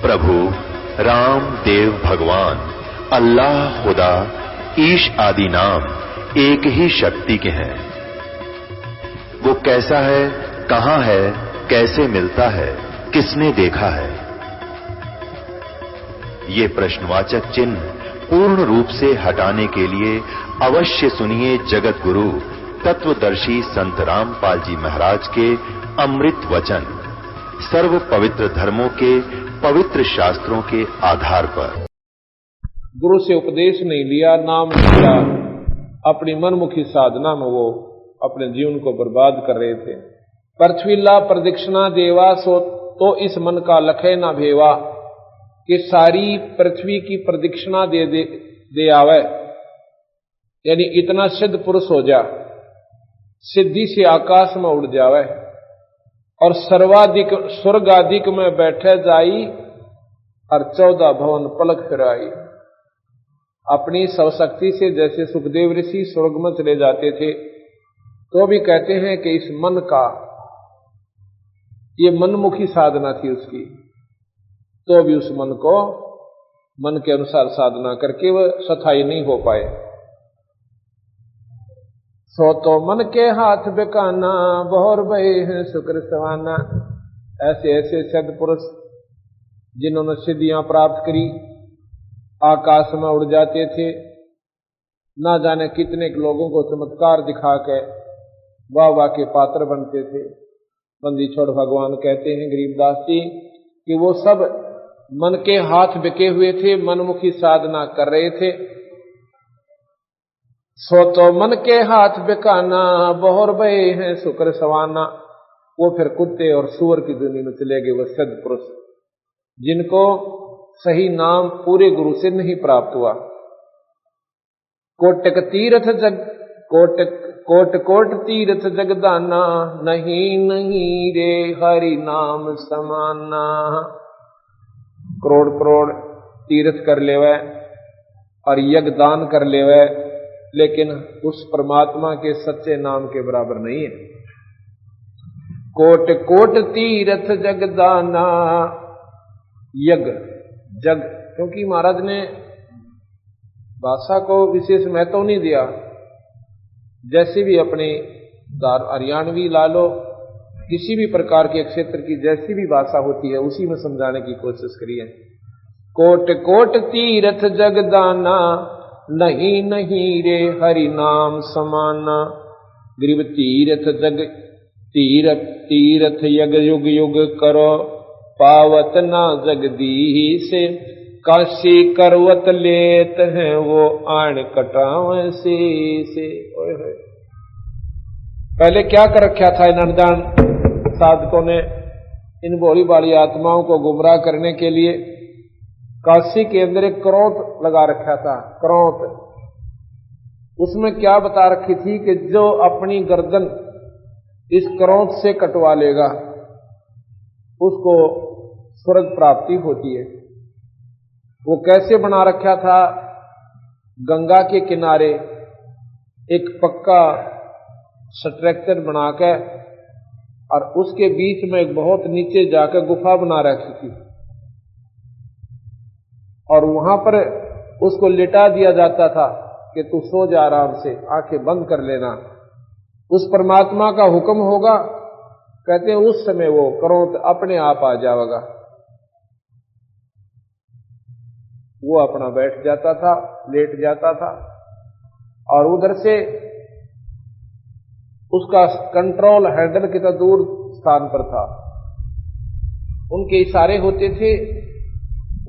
प्रभु राम देव भगवान अल्लाह खुदा ईश आदि नाम एक ही शक्ति के हैं। वो कैसा है, कहां है, कैसे मिलता है, किसने देखा है? ये प्रश्नवाचक चिन्ह पूर्ण रूप से हटाने के लिए अवश्य सुनिए जगत गुरु तत्वदर्शी संत रामपाल जी महाराज के अमृत वचन, सर्व पवित्र धर्मों के पवित्र शास्त्रों के आधार पर। गुरु से उपदेश नहीं लिया, नाम नहीं लिया, अपनी मनमुखी साधना में वो अपने जीवन को बर्बाद कर रहे थे। पृथ्वीला प्रदक्षिणा देवा सो तो इस मन का लखे ना भेवा, कि सारी पृथ्वी की प्रदक्षिणा दे आवे, यानी इतना सिद्ध पुरुष हो जा, सिद्धि से आकाश में उड़ जावे और सर्वाधिक स्वर्गाधिक में बैठे जाई और 14 भवन पलक फिराई। अपनी स्वशक्ति से जैसे सुखदेव ऋषि स्वर्ग में चले जाते थे, तो भी कहते हैं कि इस मन का, ये मनमुखी साधना थी उसकी, तो भी उस मन को मन के अनुसार साधना करके वह स्थायी नहीं हो पाए। सो तो मन के हाथ बेकाना, बहुर भय है शुक्र सवाना। ऐसे ऐसे सिद्ध पुरुष जिन्होंने सिद्धियां प्राप्त करी, आकाश में उड़ जाते थे, ना जाने कितने लोगों को चमत्कार दिखा के वाह वाह के पात्र बनते थे। बंदी छोड़ भगवान कहते हैं गरीबदास जी कि वो सब मन के हाथ बिके हुए थे, मनमुखी साधना कर रहे थे। सो तो मन के हाथ बिकाना, बहुर भय है शुक्र सवाना। वो फिर कुत्ते और सुअर की दुनिया में चले गए वो सिद्ध पुरुष, जिनको सही नाम पूरे गुरु से नहीं प्राप्त हुआ। कोटक तीर्थ जग कोट कोट तीर्थ जगदाना, नहीं नहीं रे हरि नाम समाना। करोड़ करोड़ तीर्थ कर लेवे और यज्ञ दान कर लेवे, लेकिन उस परमात्मा के सच्चे नाम के बराबर नहीं है। कोट कोट तीर्थ जगदाना, यज्ञ जग, क्योंकि महाराज ने भाषा को विशेष महत्व नहीं दिया। जैसे भी अपने हरियाणवी ला लो, किसी भी प्रकार के क्षेत्र की जैसी भी भाषा होती है उसी में समझाने की कोशिश करिए। कोट कोट तीर्थ जगदाना, नहीं नहीं रे हरि नाम समाना। गरीब तीर्थ जग तीर्थ यग युग युग करो, पावत ना जगदीश से। काशी करवत लेत हैं वो आण कटाव से। पहले क्या कर रखा था इन अनजान साधकों ने, इन भोली भाली आत्माओं को गुमराह करने के लिए काशी के अंदर एक क्रोध लगा रखा था। क्रोध, उसमें क्या बता रखी थी कि जो अपनी गर्दन इस क्रोध से कटवा लेगा उसको स्वर्ग प्राप्ति होती है। वो कैसे बना रखा था? गंगा के किनारे एक पक्का स्ट्रक्चर बनाकर और उसके बीच में एक बहुत नीचे जाकर गुफा बना रखी थी, और वहां पर उसको लिटा दिया जाता था कि तू सो जा आराम से, आंखें बंद कर लेना, उस परमात्मा का हुक्म होगा। कहते हैं उस समय वो क्रोध अपने आप आ जाएगा। वो अपना बैठ जाता था, लेट जाता था, और उधर से उसका कंट्रोल हैंडल कितना दूर स्थान पर था, उनके इशारे होते थे,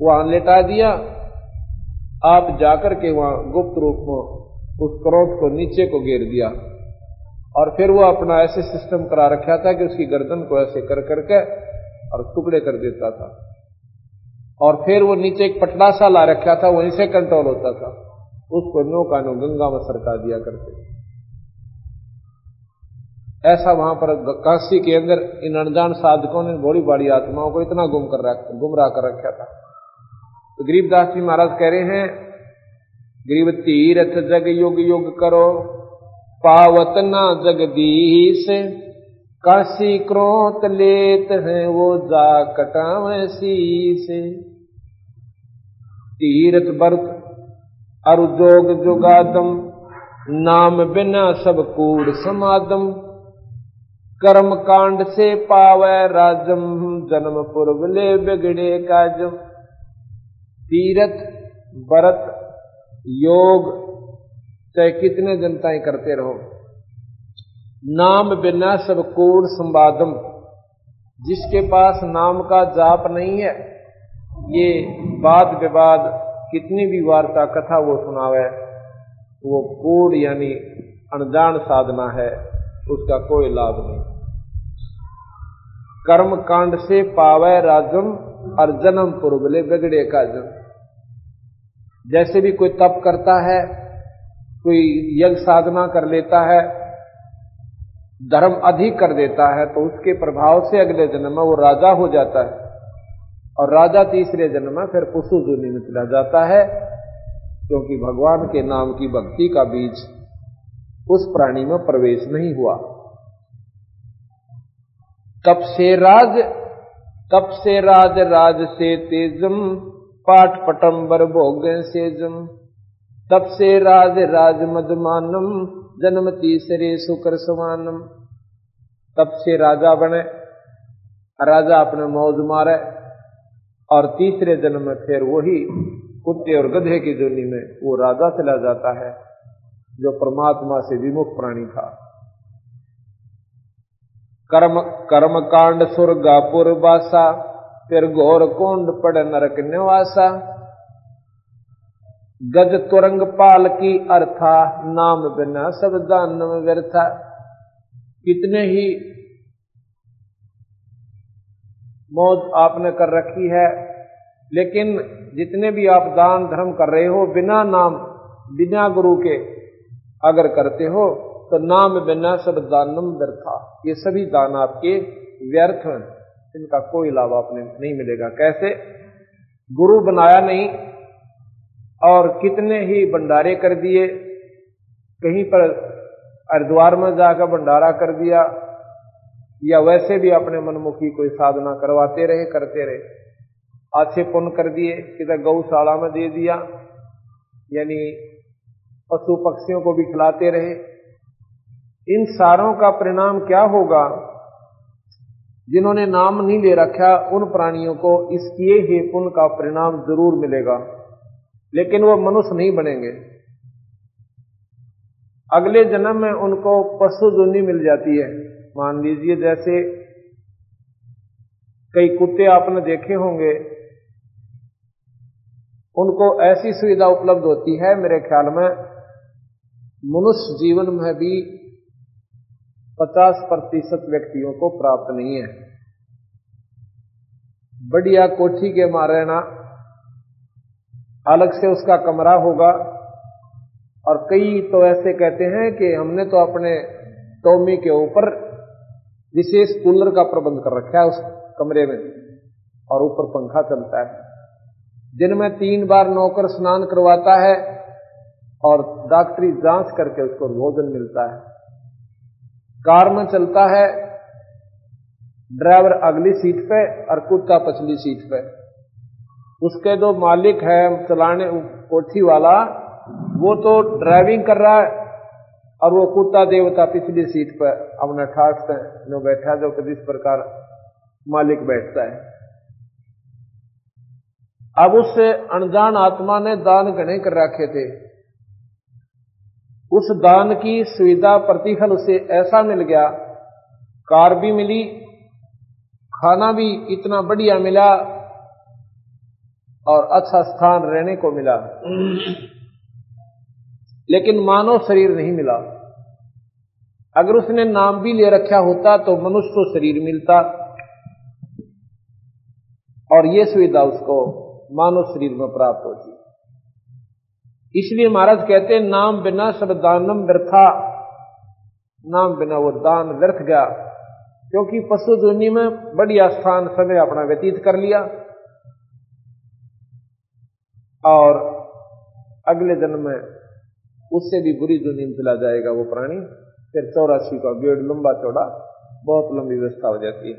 वहां लेटा दिया, आप जाकर के वहां गुप्त रूप में उस क्रोध को नीचे को गिर दिया। और फिर वो अपना ऐसे सिस्टम करा रखा था कि उसकी गर्दन को ऐसे कर करके और टुकड़े कर देता था, और फिर वो नीचे एक पटला सा ला रखा था, वहीं से कंट्रोल होता था। उसको नो का नो गंगा में सरका दिया करते। ऐसा वहां पर काशी के अंदर इन अनजान साधकों ने बड़ी बड़ी आत्माओं को इतना गुमराह कर रखा था। तो गरीबदास जी महाराज कह रहे हैं, गरीब तीर्थ जग युग युग करो, पावत ना जगदीश। काशी क्रोत लेत हैं वो जा कटावे से, तीरथ व्रत अरु जोग जुगादम, नाम बिना सब कूड़ समादम, कर्म कांड से पावै राजम, जन्म पूर्व ले बिगड़े काजम। तीरथ व्रत योग चाहे कितने जनताएं करते रहो, नाम बिना सब कूड़ संवादम, जिसके पास नाम का जाप नहीं है, ये वाद विवाद कितनी भी वार्ता कथा वो सुनावे, वो कूड़ यानी अनजान साधना है, उसका कोई लाभ नहीं। कर्म कांड से पावै राजम, और जन्म पूर्वले बिगड़े काजम। जैसे भी कोई तप करता है, कोई यज्ञ साधना कर लेता है, धर्म अधिक कर देता है, तो उसके प्रभाव से अगले जन्म में वो राजा हो जाता है, और राजा तीसरे जन्म में फिर पशु योनि में चला जाता है, क्योंकि भगवान के नाम की भक्ति का बीज उस प्राणी में प्रवेश नहीं हुआ। तप से राज राज से तेजम, पाठ पटंबर भोग सेजम। तप से राज राज मदमानम, जन्म तीसरे सुकर समानम। तप से राजा बने, राजा अपने मौज मारे, और तीसरे जन्म में फिर वही कुत्ते और गधे की जोनी में वो राजा चला जाता है, जो परमात्मा से विमुख प्राणी था। कर्म कांड सुरगापुर बासा, फिर घोर कुंड पड़ नरक निवासा। गज तुरंग पाल की अर्था, नाम बिना सब दानव व्यर्था। कितने ही मौज आपने कर रखी है, लेकिन जितने भी आप दान धर्म कर रहे हो, बिना नाम बिना गुरु के अगर करते हो, तो नाम बिना सब दानम व्यर्था। ये सभी दान आपके व्यर्थ हैं, इनका कोई लाभ आपने नहीं मिलेगा। कैसे? गुरु बनाया नहीं, और कितने ही भंडारे कर दिए, कहीं पर हरिद्वार में जाकर भंडारा कर दिया, या वैसे भी अपने मनमुखी कोई साधना करवाते रहे, करते रहे, अच्छे पुण्य कर दिए, किधर गौशाला में दे दिया, यानी पशु पक्षियों को भी खिलाते रहे। इन सारों का परिणाम क्या होगा? जिन्होंने नाम नहीं ले रखा, उन प्राणियों को इस किए ही पुण्य का परिणाम जरूर मिलेगा, लेकिन वो मनुष्य नहीं बनेंगे। अगले जन्म में उनको पशु योनि मिल जाती है। मान लीजिए जैसे कई कुत्ते आपने देखे होंगे, उनको ऐसी सुविधा उपलब्ध होती है, मेरे ख्याल में मनुष्य जीवन में भी 50% व्यक्तियों को प्राप्त नहीं है। बढ़िया कोठी के मारे ना, अलग से उसका कमरा होगा, और कई तो ऐसे कहते हैं कि हमने तो अपने टोमी के ऊपर विशेष कूलर का प्रबंध कर रखा है उस कमरे में, और ऊपर पंखा चलता है। दिन में 3 बार नौकर स्नान करवाता है, और डॉक्टरी जांच करके उसको भोजन मिलता है। कार में चलता है, ड्राइवर अगली सीट पे और कुत्ता पछली सीट पे। उसके जो मालिक है चलाने कोठी वाला, वो तो ड्राइविंग कर रहा है, और वो कुत्ता देवता पिछली सीट पर अपना ठाठ से जो बैठा, जो कि जिस प्रकार मालिक बैठता है। अब उस अनजान आत्मा ने दान घने कर रखे थे, उस दान की सुविधा प्रतिफल उसे ऐसा मिल गया, कार भी मिली, खाना भी इतना बढ़िया मिला, और अच्छा स्थान रहने को मिला, लेकिन मानव शरीर नहीं मिला। अगर उसने नाम भी ले रखा होता तो मनुष्य को शरीर मिलता, और ये सुविधा उसको मानव शरीर में प्राप्त होती। इसलिए महाराज कहते हैं, नाम बिना सब दानम व्यर्था। नाम बिना वो दान व्यर्थ गया, क्योंकि पशु योनि में बढ़िया स्थान समय अपना व्यतीत कर लिया, और अगले जन्म में उससे भी बुरी योनि में चला जाएगा वो प्राणी। फिर 84 का गेड़ लंबा चौड़ा बहुत लंबी व्यवस्था हो जाती है।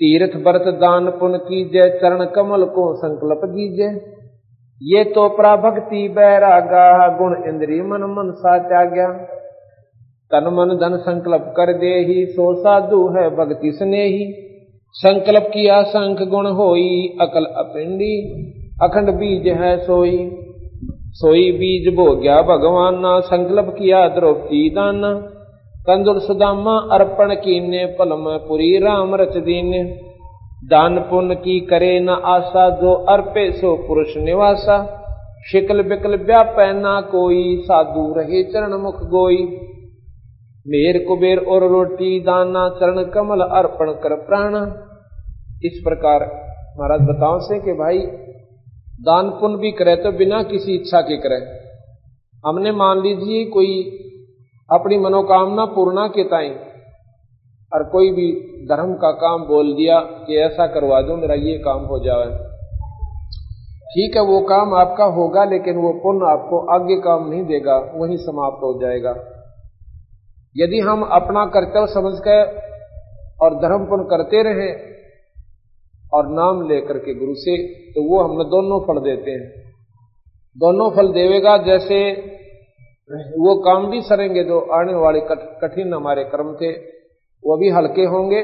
तीर्थ व्रत दान पुण्य कीजय, चरण कमल को संकल्प दीजय। ये तो प्राभक्ति बैरागा, गुण इंद्रिय मन मन सा त्याग्या। तन मन धन संकल्प कर दे ही, सो साधु है भक्ति स्नेही। संकल्प किया संख गुण होई, अकल अपिंडी अखंड बीज है सोई। सोई बीज भोग्या भगवान ना, संकल्प किया द्रौपदी दाना। कंदुर सुदामा अर्पण कीने, पल में पुरी राम रच दीने। दान पुण्य की करे न आशा, जो अर्पे सो पुरुष निवासा। शिकल बिकल व्यापै ना कोई, साधु रहे चरण मुख गोई। मेर कुबेर और रोटी दाना, चरण कमल अर्पण कर प्राण। इस प्रकार महाराज बताओ से कि भाई दान पुण्य भी करे तो बिना किसी इच्छा के करे। हमने मान लीजिए कोई अपनी मनोकामना पूर्णा के ताई और कोई भी धर्म का काम बोल दिया कि ऐसा करवा दो मेरा ये काम हो जाए, ठीक है वो काम आपका होगा, लेकिन वो पुण्य आपको आगे काम नहीं देगा, वहीं समाप्त हो जाएगा। यदि हम अपना कर्तव्य समझ कर और धर्म पुण्य करते रहे और नाम लेकर के गुरु से, तो वो हमें दोनों फल देते हैं। दोनों फल देवेगा, जैसे वो काम भी सरेंगे जो आने वाले कठिन हमारे कर्म थे वो भी हल्के होंगे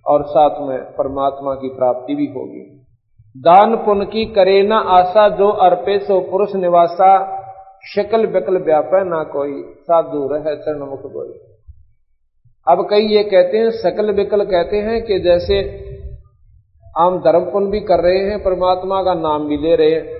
और साथ में परमात्मा की प्राप्ति भी होगी। दान पुण्य की करे न आशा, जो अर्पे सो पुरुष निवासा। शकल बिकल व्यापै ना कोई, साधु रह चरण मुख गोई। अब कई ये कहते हैं, शकल बिकल कहते हैं कि जैसे हम धर्म पुण्य भी कर रहे हैं, परमात्मा का नाम भी ले रहे हैं,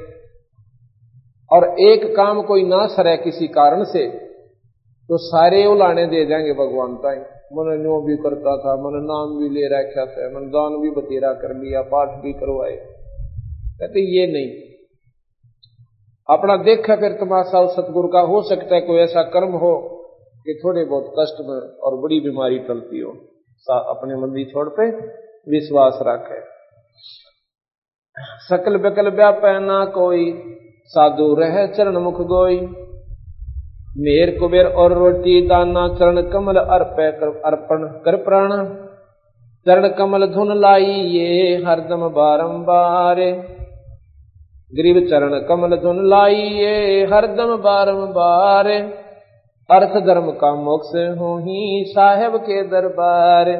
और एक काम कोई ना सरे किसी कारण से, तो सारे उलाने दे जाएंगे भगवान ताई। मन न्यो भी करता था, मन नाम भी ले रखा था, मन दान भी बतेरा कर लिया, पाठ भी करवाए। कहते ये नहीं, अपना देखा फिर तमाशा सतगुरु का। हो सकता है कोई ऐसा कर्म हो कि थोड़े बहुत कष्ट में और बड़ी बीमारी टलती हो, अपने मंदी छोड़ पे विश्वास रखे। सकल बकल व्यापै ना कोई, साधु रह चरण मुख गोई। मेर कुबेर और रोटी दाना, चरण कमल अर्पण कर प्राण। चरण कमल धुन लाई ये, हरदम बारंबार। गरीब चरण कमल धुन लाई ये, हरदम बारंबार। अर्थ धर्म का मोक्ष हो ही, साहेब के दरबार।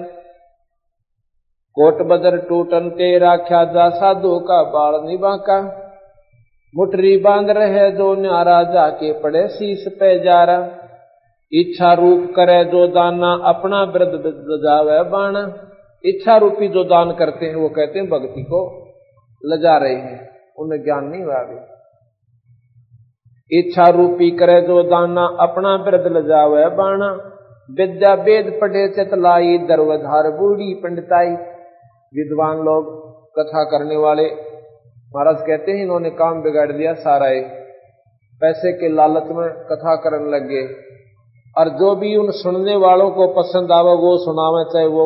कोट बदर टूटन ते राख्या, जा साधु का बाल निबाका। मुठरी बांध रहे जो न्यारा, जाके पड़े शीश पे जारा। इच्छा रूप करे जो दाना, अपना वृद्ध जावे बाणा। इच्छा रूपी जो दान करते हैं वो कहते हैं भक्ति को लजा रहे हैं, उन्हें ज्ञान नहीं हुआ अभी। इच्छा रूपी करे जो दाना, अपना वृद्ध लजावे बाणा। विद्या वेद पढ़े चतलाई, दरवधार बूढ़ी पंडिताई। विद्वान लोग कथा करने वाले महाराज कहते हैं इन्होंने काम बिगाड़ दिया सारा। पैसे के लालच में कथा करने लगे, और जो भी उन सुनने वालों को पसंद आवे वो सुनावे, चाहे वो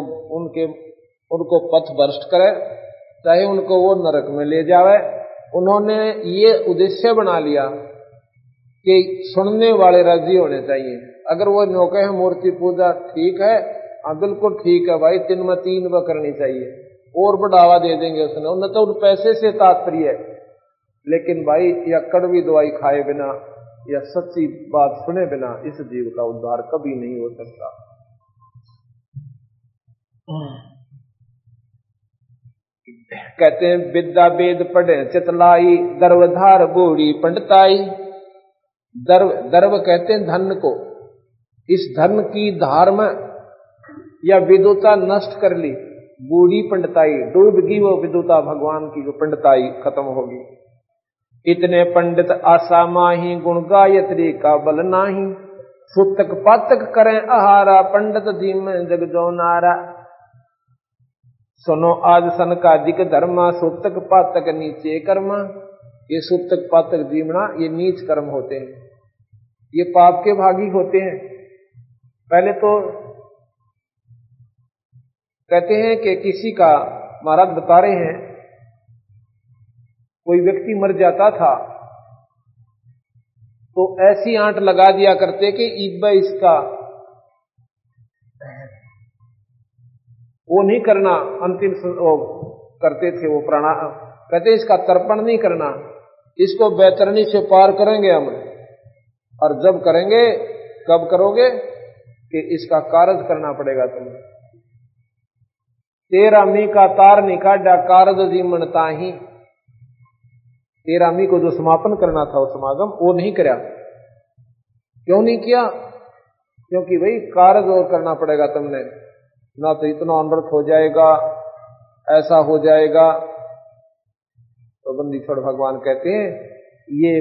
उनको पथ भ्रष्ट करे, चाहे उनको वो नरक में ले जावे। उन्होंने ये उद्देश्य बना लिया कि सुनने वाले राजी होने चाहिए। अगर वो नौके है मूर्ति पूजा ठीक है, हाँ बिल्कुल ठीक है भाई, 3 में 3 व करनी चाहिए, और बढ़ावा दे देंगे उसने। उन्हें तो उन पैसे से तात्पर्य है, लेकिन भाई या कड़वी दवाई खाए बिना या सच्ची बात सुने बिना इस जीव का उद्धार कभी नहीं हो सकता। कहते हैं विद्या वेद पढ़े चितलाई, दरवधार बूढ़ी पंडिताई। दर्व कहते हैं धन को। इस धन की धार में या विदुता नष्ट कर ली, बूढ़ी पंडिताई डूब गई वो विदुता, भगवान की जो पंडिताई खत्म होगी। इतने पंडित आशा माही, गुण गायत्री का बल नाही। सुतक पातक करें आहारा, पंडित जी में जग जो नारा। सुनो आज सनकादिक धर्मा, सुतक पातक नीचे कर्मा। ये सुतक पातक जीवना ये नीच कर्म होते हैं, ये पाप के भागी होते हैं। पहले तो कहते हैं कि किसी का, महाराज बता रहे हैं, कोई व्यक्ति मर जाता था तो ऐसी आंट लगा दिया करते कि ईब इसका वो नहीं करना, अंतिम वो करते थे वो प्राणायाम, कहते इसका तर्पण नहीं करना, इसको बैतरणी से पार करेंगे हम। और जब करेंगे, कब करोगे कि इसका कारज करना पड़ेगा तुम्हें। तेरा मी का तार निकाडा कारज जीवनता ही, तेरा मी को जो समापन करना था वो समागम वो नहीं कराया। क्यों नहीं किया? क्योंकि भाई कारज और करना पड़ेगा तुमने, ना तो इतना अनर्थ हो जाएगा, ऐसा हो जाएगा। तो बंदीश्वर भगवान कहते हैं ये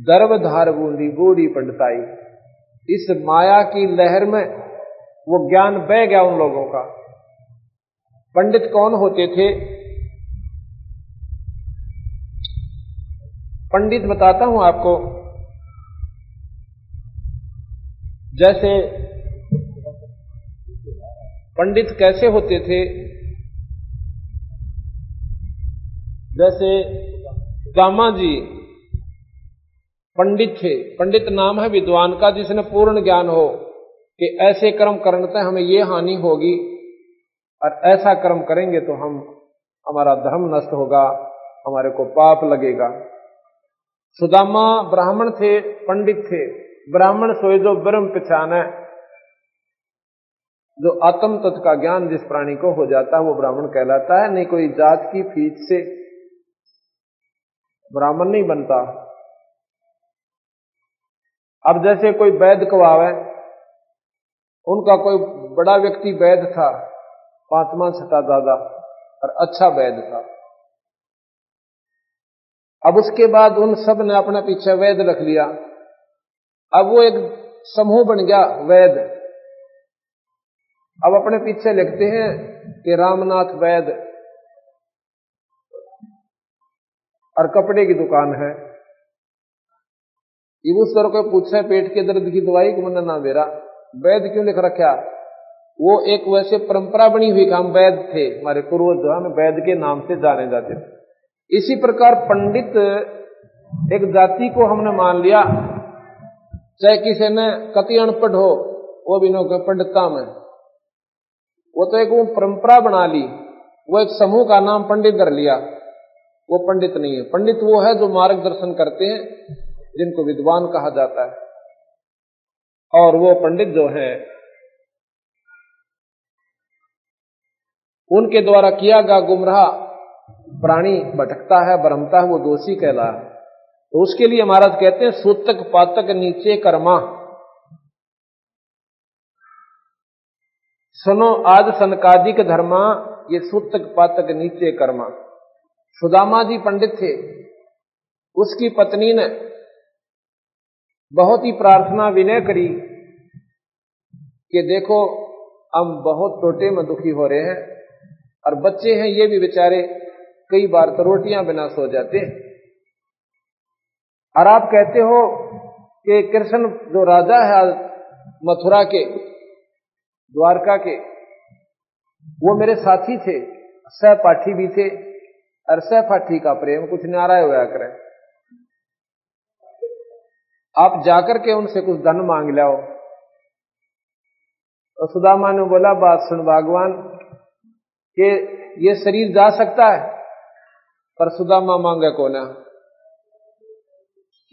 दर्वधार बूंदी बूढ़ी पंडिताई, इस माया की लहर में वो ज्ञान बह गया उन लोगों का। पंडित कौन होते थे? पंडित बताता हूं आपको। जैसे पंडित कैसे होते थे, जैसे गामा जी पंडित थे। पंडित नाम है विद्वान का जिसने पूर्ण ज्ञान हो कि ऐसे कर्म करने से हमें ये हानि होगी और ऐसा कर्म करेंगे तो हमारा धर्म नष्ट होगा, हमारे को पाप लगेगा। सुदामा ब्राह्मण थे, पंडित थे। ब्राह्मण सोए जो ब्रह्म पहचाने, जो आत्म तत्व का ज्ञान जिस प्राणी को हो जाता है वो ब्राह्मण कहलाता है। नहीं कोई जात की फीस से ब्राह्मण नहीं बनता। अब जैसे कोई वैद्य कवावे, उनका कोई बड़ा व्यक्ति वैद्य था, 5वां 6वां दादा, और अच्छा वैद्य था। अब उसके बाद उन सब ने अपने पीछे वैद्य रख लिया। अब वो एक समूह बन गया वैद्य। अब अपने पीछे लिखते हैं कि रामनाथ वैद्य, और कपड़े की दुकान है। ये उस तरह को पूछे पेट के दर्द की दवाई को मन ना मेरा वैद्य क्यों लिख रखा? वो एक वैसे परंपरा बनी हुई कि हम वैद्य थे, हमारे पूर्वज जो हम वैद्य के नाम से जाने जाते थे। इसी प्रकार पंडित एक जाति को हमने मान लिया, चाहे किसी ने कति अनपढ़ हो वो भी नौकर पंडितता में, वो तो एक वो परंपरा बना ली, वो एक समूह का नाम पंडित कर लिया। वो पंडित नहीं है। पंडित वो है जो मार्गदर्शन करते हैं, जिनको विद्वान कहा जाता है। और वो पंडित जो है उनके द्वारा किया गया गुमराह प्राणी भटकता है, भ्रमता है, वो दोषी कहला है। तो उसके लिए महाराज कहते हैं सूतक पातक नीचे कर्मा, सुनो आज सनकादिक धर्मा, ये सूतक पातक नीचे कर्मा। सुदामा जी पंडित थे, उसकी पत्नी ने बहुत ही प्रार्थना विनय करी कि देखो हम बहुत टोटे में दुखी हो रहे हैं और बच्चे हैं ये भी बेचारे कई बार तो रोटियां बिना सो जाते, और आप कहते हो कि कृष्ण जो राजा है मथुरा के, द्वारका के, वो मेरे साथी थे, सहपाठी भी थे, और सहपाठी का प्रेम कुछ न्यारा होया करे। आप जाकर के उनसे कुछ धन मांग लाओ। तो सुदामा ने बोला बात सुन भगवान कि ये शरीर जा सकता है, पर सुदामा मांगे को ना।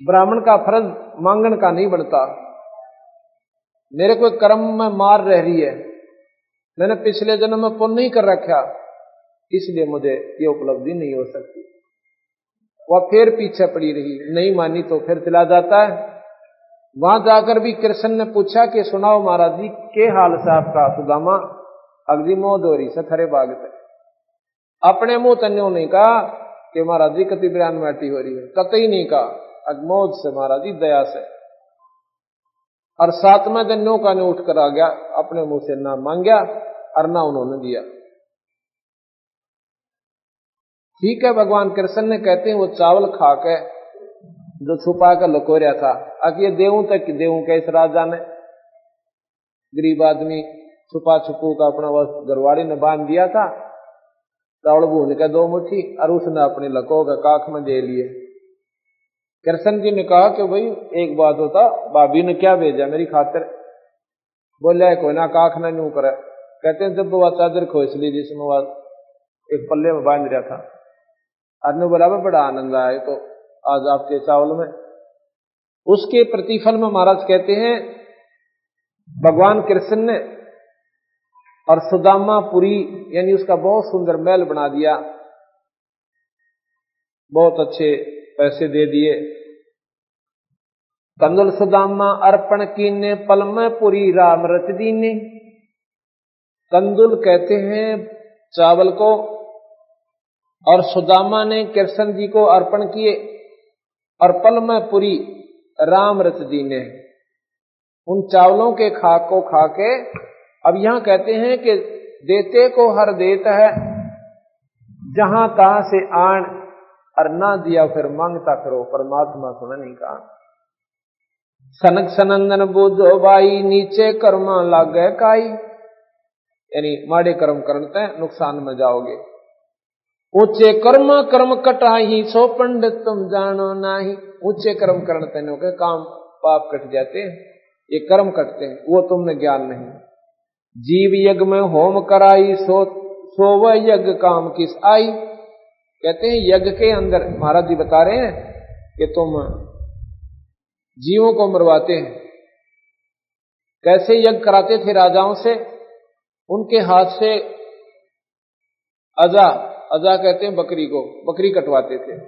ब्राह्मण का फर्ज मांगन का नहीं बनता। मेरे को कर्म में मार रह रही है, मैंने पिछले जन्म में पुण्य नहीं कर रखा, इसलिए मुझे ये उपलब्धि नहीं हो सकती। वह फिर पीछे पड़ी रही, नहीं मानी तो फिर चला जाता है। वहां जाकर भी कृष्ण ने पूछा कि सुनाओ महाराज जी के हाल से आपका? सुदामा अगली मोह हो रही से थरे बाग से। अपने मुंह तन्यों नहीं कहा कि महाराज जी कति बयान माटी हो रही है, कतई नहीं कहा, अगमोद से महाराज जी दया से। और 7वें दिन नो का ने उठ कर आ गया, अपने मुंह से ना मांगया और ना उन्होंने दिया। ठीक है, भगवान कृष्ण ने कहते हैं वो चावल खा के जो छुपा कर लकोरिया था, ये देवों तक देवों के इस राजा ने, गरीब आदमी छुपा छुपू का अपना वह गरवाड़ी ने बांध दिया था, चावल भून के 2 मुट्ठी, और उसने अपनी लको के काख में दे लिए। कृष्ण जी ने कहा कि भाई एक बात होता, भाभी ने क्या भेजा मेरी खातिर? बोलिया कोई ना काख ना न्यू करे। कहते हैं जब वह चादर खोस ली जिसमें वह एक पल्ले में बांध रहा था, आदमी बोला बड़ा आनंद आया तो आज आपके चावल में। उसके प्रतिफल में महाराज कहते हैं भगवान कृष्ण ने और सुदामापुरी यानी उसका बहुत सुंदर महल बना दिया, बहुत अच्छे पैसे दे दिए। कंदुल सुदामा अर्पण कीने पल में पुरी राम रच दीने। कंदुल कहते हैं चावल को, और सुदामा ने कृष्ण जी को अर्पण किए और पल में पुरी राम रच दीने। उन चावलों के खाक को खा के अब यहां कहते हैं कि देते को हर देता है, जहां तहां से आन, और ना दिया फिर मांगता करो, परमात्मा सुना नहीं कहा। सनक सनंदन बूझो भाई, नीचे कर्मा लागे काई। यानी माड़े कर्म करते हैं नुकसान में जाओगे। ऊंचे कर्मा कर्म कटाही, सो पंडित तुम जानो नाही। ऊंचे कर्म करते हैं के काम पाप कट जाते हैं, ये कर्म कटते हैं, वो तुमने ज्ञान नहीं। जीव यज्ञ में होम कराई, सो वह यज्ञ काम किस आई। कहते हैं यज्ञ के अंदर महाराज जी बता रहे हैं कि तुम जीवों को मरवाते हैं। कैसे यज्ञ कराते थे राजाओं से? उनके हाथ से अजा कहते हैं बकरी को, बकरी कटवाते थे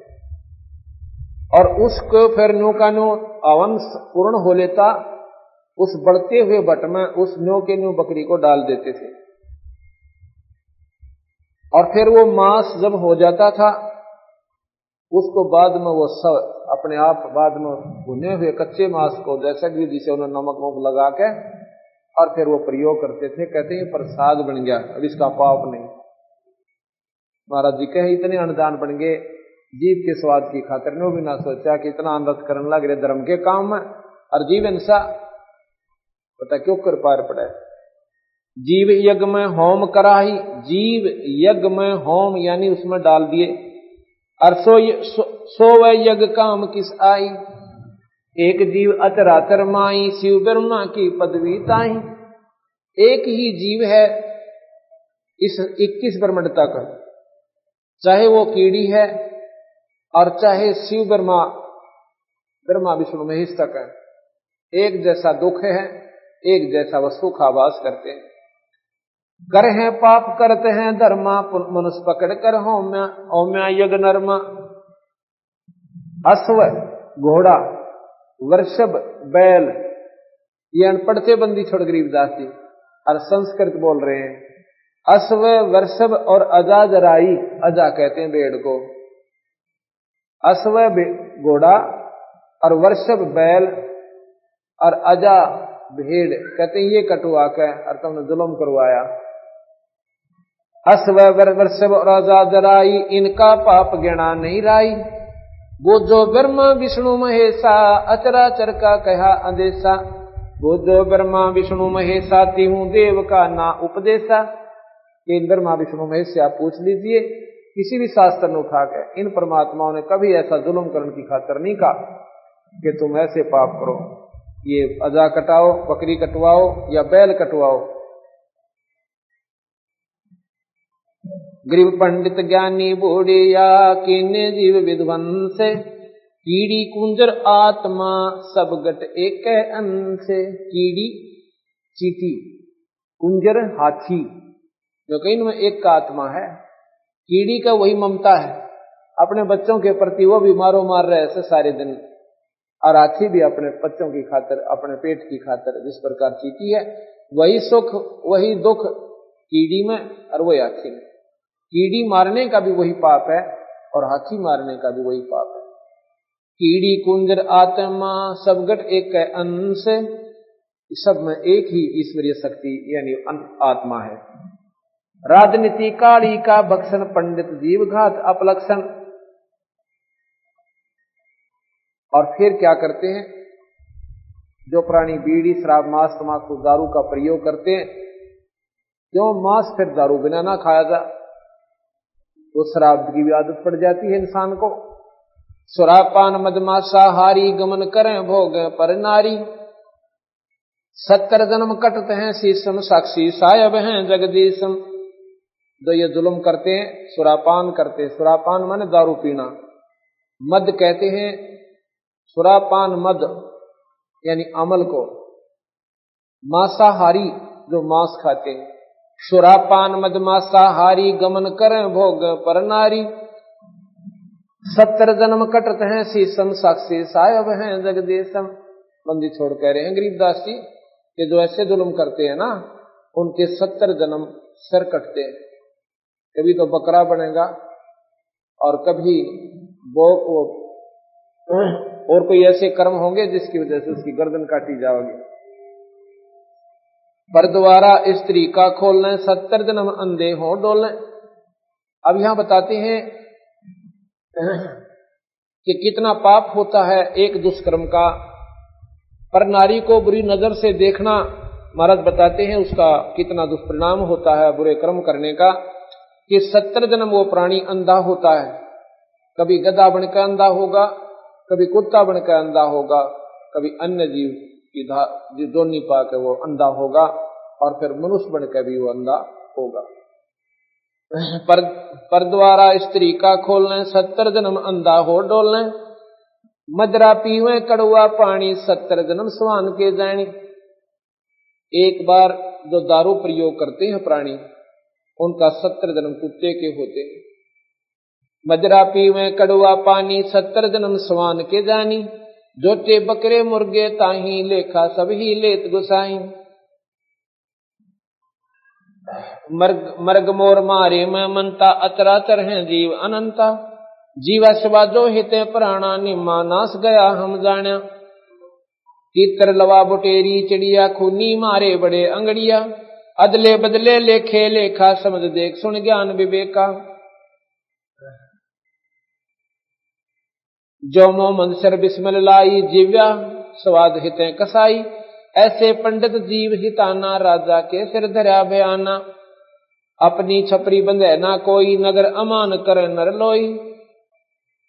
और उसको फिर न्यू का न्यू अवन पूर्ण हो लेता, उस बढ़ते हुए बट में उस न्यू के न्यू बकरी को डाल देते थे और फिर वो मांस जब हो जाता था उसको बाद में वो सब अपने आप बाद में भुने हुए कच्चे मांस को जैसा कि जिसे उन्होंने नमक वमक लगा के और फिर वो प्रयोग करते थे। कहते हैं प्रसाद बन गया, अब इसका पाप नहीं। महाराज जी कहे इतने अनुदान बन गए जीव के स्वाद की खातिर, ने भी ना सोचा कि इतना अनरत करने लग रहे धर्म के काम में, और जीव इंसा पता क्यों कर पार पड़ा है। जीव यज्ञ में होम कराही, जीव यज्ञ में होम यानी उसमें डाल दिए, और सो वह यज्ञ काम किस आई। एक जीव अचराचर माई, शिव ब्रह्मा की पदवी ताई। एक ही जीव है इस 21 ब्रह्मांड तक, चाहे वो कीड़ी है और चाहे शिव ब्रह्मा विष्णु महेश तक है। एक जैसा दुख है, एक जैसा वह सुख आभास करते हैं। कर हैं पाप करते हैं धर्मा, मनुष्य पकड़ कर होम्या यज्ञ नरमा। अश्व घोड़ा वृषभ बैल, ये अनपढ़ थे बंदी छोड़ गरीबदास जी और संस्कृत बोल रहे हैं। अश्व वृषभ और अजा जराई, अजा कहते हैं भेड़ को, अश्व घोड़ा और वृषभ बैल और अजा भेड़ कहते हैं ये कटवा के और तुमने जुल्म करवाया। अश्व वृषभ और अजा जराई, इनका पाप गिना नहीं राई। वो जो ब्रह्मा विष्णु महेशा, अचराचर का कहा अंदेशा। वो जो ब्रह्मा विष्णु महेशा, तिहू देव का ना उपदेशा। इन ब्रह्मा विष्णु महेश से आप पूछ लीजिए, किसी भी शास्त्र ने उठा के इन परमात्माओं ने कभी ऐसा जुल्म करने की खातिर नहीं कहा कि तुम ऐसे पाप करो, ये अजा कटाओ, बकरी कटवाओ या बैल कटवाओ। गरीब पंडित ज्ञानी बूढ़िया, किन्ने जीव विध्वंस। कीड़ी कुंजर आत्मा, सब गट एक अंश। कीड़ी चींटी, कुंजर हाथी, जो कहीं में एक का आत्मा है। कीड़ी का वही ममता है, अपने बच्चों के प्रति वो भी मारो मार रहे ऐसे सारे दिन, और हाथी भी अपने बच्चों की खातिर, अपने पेट की खातिर, जिस प्रकार चींटी है वही सुख वही दुख कीड़ी में और वही हाथी में। कीड़ी मारने का भी वही पाप है और हाथी मारने का भी वही पाप है। कीड़ी कुंजर आत्मा, सब गट एक अंश। सब में एक ही ईश्वरीय शक्ति यानी आत्मा है। राजनीति काली का भक्षण, पंडित जीव घात अपलक्षण। और फिर क्या करते हैं, जो प्राणी बीड़ी शराब मांस तमाकू दारू का प्रयोग करते हैं, क्यों मांस फिर दारू बिना ना खाया जा, तो शराब की भी आदत पड़ जाती है इंसान को। सुरापान मदमासाहारी गमन करें भोग पर नारी। 70 जन्म कटते हैं शीशम साक्षी सायब हैं जगदीशम। जो ये जुल्म करते हैं, सुरापान करते हैं, सुरापान माने दारू पीना, मद कहते हैं, सुरापान मद यानी अमल को, मांसाहारी जो मांस खाते हैं, सुरापान मद मांसाहारी गमन करें भोग पर नारी। 70 जन्म कटते हैं शीशम साक्षी सायब हैं जगदीशम। बंदी छोड़ कह रहे हैं गरीबदास जी कि जो ऐसे जुल्म करते हैं ना, उनके 70 जन्म सर कटते हैं। कभी तो बकरा बनेगा और कभी वो और कोई ऐसे कर्म होंगे जिसकी वजह से उसकी गर्दन काटी जाओगी। पर द्वारा स्त्री का खोलने 70 जन्म अंधे हो डोलने। अब यहां बताते हैं कि कितना पाप होता है एक दुष्कर्म का। पर नारी को बुरी नजर से देखना, महाराज बताते हैं उसका कितना दुष्परिणाम होता है बुरे कर्म करने का, कि 70 जन्म वो प्राणी अंधा होता है। कभी गधा बनकर अंधा होगा, कभी कुत्ता बनकर अंधा होगा, कभी अन्य जीव की दोनी पाकर वो अंधा होगा, और फिर मनुष्य बनकर भी वो अंधा होगा। पर द्वारा स्त्री का खोलने 70 जन्म अंधा हो डोलने। मदरा पीवे कड़ुआ पानी 70 जन्म स्वान के जानी। एक बार जो दारू प्रयोग करते हैं प्राणी, उनका 70 जन्म कुत्ते के होते हैं। मदरा पीवे कड़ुआ पानी 70 जन्म स्वान के जानी। जोटे बकरे मुर्गे ताही लेखा सब ही लेत गुसाई। मर्ग मोर मारे में मनता अतरातर हैं जीव अनंता। जीवा शिवा जो हिते प्राणा निम्मा नाश गया हम जाना। तीतर लवा बुटेरी चिड़िया खूनी मारे बड़े अंगड़िया। अदले बदले लेखे लेखा समझ देख सुन ज्ञान विवेका। जो मो मंसर बिस्मिल लाई जिव्या स्वाद हिते कसाई। ऐसे पंडित जीव हिताना राजा के सिर धरा भयाना। अपनी छपरी बंधे ना कोई नगर अमान कर नर लोई।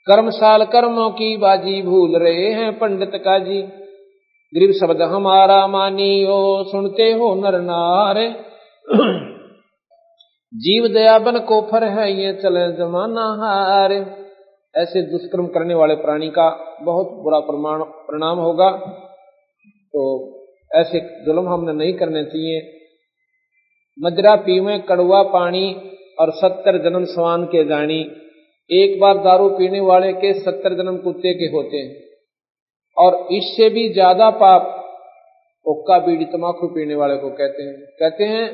कर्मशाल कर्मों की बाजी भूल रहे हैं पंडित काजी। गरीब शब्द हमारा मानियो सुनते हो नर नारे। जीव दया बन को फर है ये चले जमाना हारे। ऐसे दुष्कर्म करने वाले प्राणी का बहुत बुरा परिणाम होगा। तो ऐसे जुल्म हमने नहीं करने चाहिए। मदरा पीवे कड़वा पानी और 70 जन्म स्वान के जानी। एक बार दारू पीने वाले के 70 जन्म कुत्ते के होते हैं। और इससे भी ज्यादा पाप हुक्का बीड़ी तमाकू पीने वाले को कहते हैं